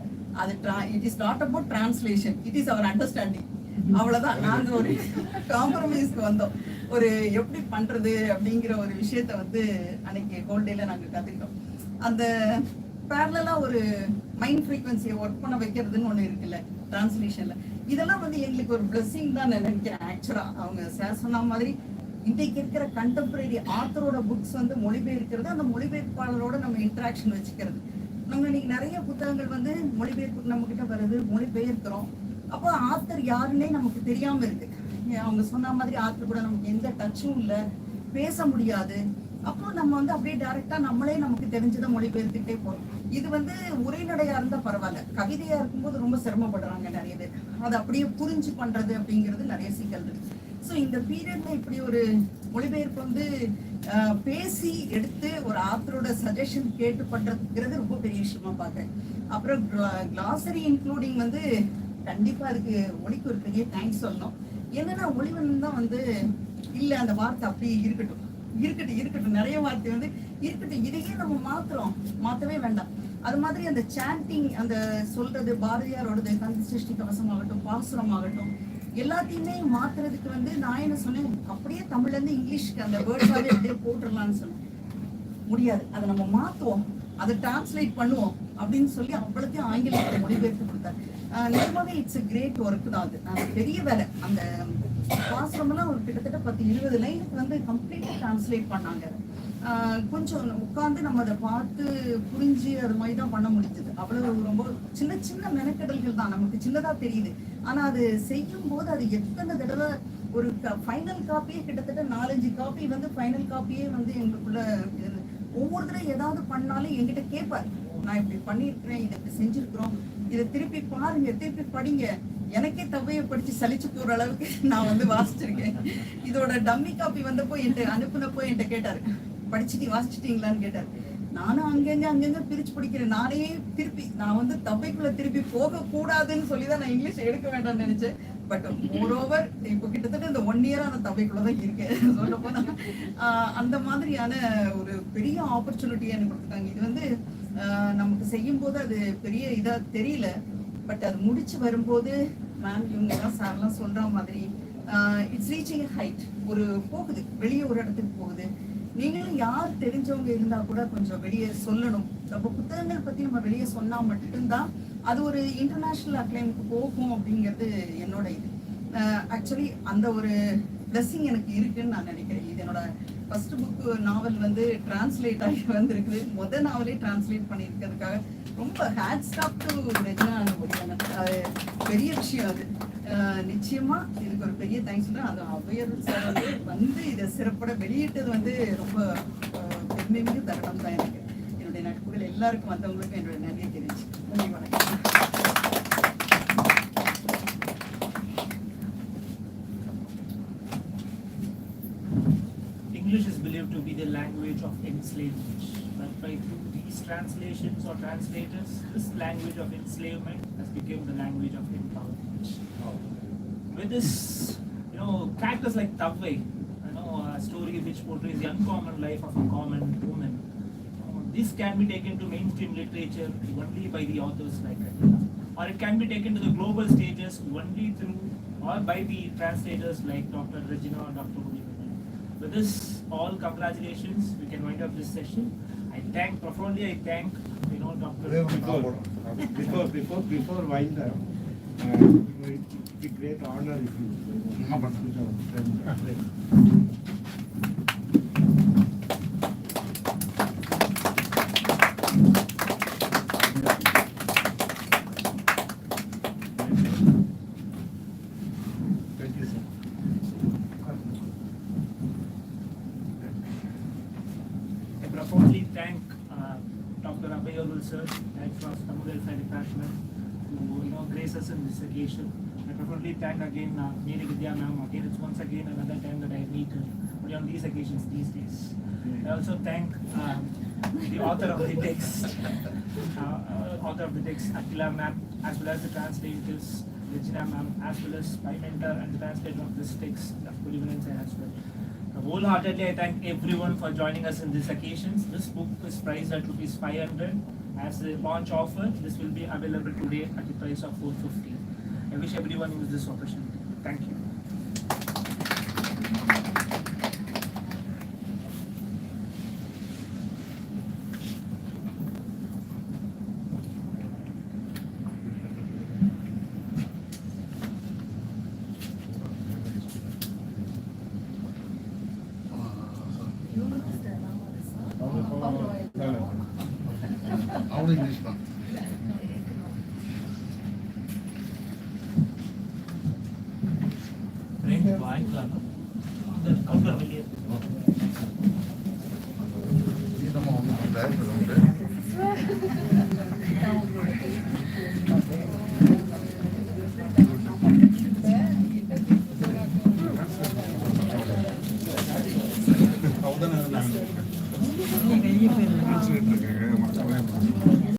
அது it is not about translation, it is our understanding. அவ்வளவுதான். நாங்க ஒரு காம்ப்ரமைஸ்க்கு வந்தோம். ஒரு எப்படி பண்றது அப்படிங்கிற ஒரு விஷயத்த வந்து அன்னைக்கு ஹோல் டேல நாங்க கத்துக்கிட்டோம். அந்த பேரலா ஒரு மைண்ட் ஃப்ரீக்வன்சியை ஒர்க் பண்ண வைக்கிறதுன்னு ஒண்ணு இருக்குல்ல டிரான்ஸ்லேஷன்ல, இதெல்லாம் வந்து எங்களுக்கு ஒரு பிளெஸிங் தான் நினைக்கிறேன். ஆக்சுவலா அவங்க சார் சொன்ன மாதிரி இன்றைக்கு இருக்கிற கண்டெம்பரரி ஆத்தரோட புக்ஸ் வந்து மொழிபெயர்க்கிறது, அந்த மொழிபெயர்ப்பாளரோட நம்ம இன்டராக்ஷன் வச்சுக்கிறது. நம்ம இன்னைக்கு நிறைய புத்தகங்கள் வந்து மொழிபெயர்ப்புக்கு நம்ம கிட்ட வருது, மொழிபெயர்க்கிறோம். அப்போ ஆத்தர் யாருன்னே நமக்கு தெரியாம இருக்கு. அவங்க சொன்ன மாதிரி ஆத்தர் கூட நமக்கு எந்த டச்சும் இல்லை, பேச முடியாது. அப்போ நம்ம வந்து அப்படியே டைரக்டா நம்மளே நமக்கு தெரிஞ்சதை மொழிபெயர்த்துட்டே போறோம். இது வந்து உரைநடையா இருந்தா பரவாயில்ல, கவிதையா இருக்கும்போது ரொம்ப சிரமப்படுறாங்க நிறைய பேர். அதை அப்படியே புரிஞ்சு பண்றது அப்படிங்கிறது நிறைய சிக்கல் இருக்கு. ஸோ இந்த பீரியட்ல இப்படி ஒரு மொழிபெயர்ப்பு வந்து பேசி எடுத்து ஒரு ஆத்தரோட சஜஷன் கேட்டு பண்றதுங்கிறது ரொம்ப பெரிய விஷயமா பாக்குறேன். அப்புறம் கிளாசரி இன்க்ளூடிங் வந்து கண்டிப்பா அதுக்கு ஒளிக்கு ஒரு பெரிய தேங்க்ஸ் சொல்லணும். என்னன்னா ஒளிவண்ணன் தான் வந்து இல்ல அந்த வார்த்தை அப்படியே இருக்கட்டும் இருக்கட்டும் இருக்கட்டும், நிறைய வார்த்தை வந்து இருக்கட்டும், இதையே நம்ம மாத்தவே வேண்டாம். அது மாதிரி அந்த சாண்டிங், அந்த சொல்றது பாரதியாரோடது கந்த சிருஷ்டி கவசம் ஆகட்டும், பாசுரம் ஆகட்டும், எல்லாத்தையுமே மாத்துறதுக்கு வந்து நான் என்ன சொன்னேன், அப்படியே தமிழ்ல இருந்து இங்கிலீஷ்க்கு அந்த வேர்ட்ஸாவே அப்படியே போட்டுடலாம்னு சொன்னேன். முடியாது, அதை நம்ம மாத்துவோம், அதை டிரான்ஸ்லேட் பண்ணுவோம் அப்படின்னு சொல்லி அவ்வளோத்தையும் ஆங்கிலத்தில் மொழிபெயர்த்து கொடுத்தாரு. நிஜமாவே இட்ஸ் கிரேட் ஒர்க் தான். அது பெரிய வேலை. அந்த பாசுரமெல்லாம் ஒரு கிட்டத்தட்ட 10-20 லைனுக்கு வந்து கம்ப்ளீட்டாக டிரான்ஸ்லேட் பண்ணாங்க. கொஞ்சம் உட்காந்து நம்ம அதை பார்த்து புரிஞ்சு அது மாதிரி தான் பண்ண முடிஞ்சது. அவ்வளவு ரொம்ப சின்ன சின்ன மெனக்கெடல்கள் தான், நமக்கு சின்னதாக தெரியுது. ஆனால் அது செய்யும் போது அது எத்தனை தடவை ஒரு ஃபைனல் காப்பியே கிட்டத்தட்ட 4-5 காப்பி வந்து ஃபைனல் காப்பியே வந்து எங்களுக்குள்ள ஒவ்வொரு தடவை ஏதாவது பண்ணாலும் என்கிட்ட கேட்பாரு, நான் இப்படி பண்ணியிருக்கிறேன், இதை இப்படி செஞ்சிருக்கிறோம், இதை திருப்பி பாருங்க, திருப்பி படிங்க. எனக்கே தவ்வையை படிச்சு சலிச்சு போற அளவுக்கு நான் வந்து வாசிச்சிருக்கேன். இதோட டம்மி காப்பி வந்தப்போ என்கிட்ட அனுப்புனப்போ என்கிட்ட கேட்டாரு, படிச்சுட்டு வாசிச்சிட்டீங்களான்னு கேட்டாரு. நானும் அங்கங்க பிரிச்சு படிக்கிறேன். நானே திருப்பி நான் வந்து தவ்வைக்குள்ள திருப்பி போக கூடாதுன்னு சொல்லிதான் நான் இங்கிலீஷ் எடுக்க வேண்டாம்னு நினைச்சேன். பட் மோரோவர் இப்போ கிட்டத்தட்ட இந்த 1 இயரா நான் தவ்வைக்குள்ளதான் இருக்கேன். சொல்ல போனா அந்த மாதிரியான ஒரு பெரிய ஆப்பர்ச்சுனிட்டியா எனக்கு கொடுத்துருக்காங்க. இது வந்து நமக்கு செய்யும் போது அது பெரிய இதா தெரியல, பட் அது முடிச்சு வரும்போது மேம் இவங்க எல்லாம் சார்லாம் சொல்ற மாதிரி இட்ஸ் ரீச்சிங் ஹைட், ஒரு போகுது, வெளியே ஒரு இடத்துக்கு போகுது. நீங்களும் யார் தெரிஞ்சவங்க இருந்தா கூட கொஞ்சம் வெளியே சொல்லணும். நம்ம புத்தகங்கள் பத்தி நம்ம வெளியே சொன்னா மட்டும்தான் அது ஒரு இன்டர்நேஷனல் அக்ளைமுக்கு போகும் அப்படிங்கிறது என்னோட இது. ஆக்சுவலி அந்த ஒரு பிளஸிங் எனக்கு இருக்குன்னு நான் நினைக்கிறேன். இது என்னோட ஃபர்ஸ்ட் புக் நாவல் வந்து டிரான்ஸ்லேட் ஆகி வந்திருக்குது. முதல் நாவலே டிரான்ஸ்லேட் பண்ணியிருக்கிறதுக்காக ரொம்ப ஹேட்ஸ் ஆஃப் டு ரெஜினா. அது பெரிய விஷயம். அது நிச்சயமா இதுக்கு ஒரு பெரிய தேங்க்ஸ் சொல்றேன். அது அவையர் சார் வந்து இதை சிறப்பட வெளியிட்டது வந்து ரொம்ப பெருமைமிகு தருணம் தான். எனக்கு என்னுடைய நட்புகள் எல்லாருக்கும் வந்தவங்களுக்கும் என்னோட நன்றியை தெரிஞ்சு நன்றி, வணக்கம்.
English is believed to be the language of enslavement. But by through these translations or translators, this language of enslavement has become the language of empowerment. With this, characters like Thavvai, a story which portrays the uncommon life of a common woman. This can be taken to mainstream literature only by the authors like Regina, or it can be taken to the global stages only through or by the translators like Dr. Regina or Dr. Olivannan. With this, all congratulations. We can wind up this session. I thank Dr.
Before wind up, it would be great honor if you
officers like from Tamil Welfare Department to grace us in this occasion. I preferably thank again Mary Vidya ma'am. Again, it's once again another time that I meet her. Only on these occasions these days. I also thank the author of the text, Akila ma'am, as well as the translators, Regina ma'am, as well as my mentor and the translator of this text, Olivannan as well. Wholeheartedly, I thank everyone for joining us in these occasions. This book is priced at rupees 500 as a launch offer. This will be available today at the price of 450. I wish everyone use this opportunity. Thank you.
அவனும் English தான்
Range wide,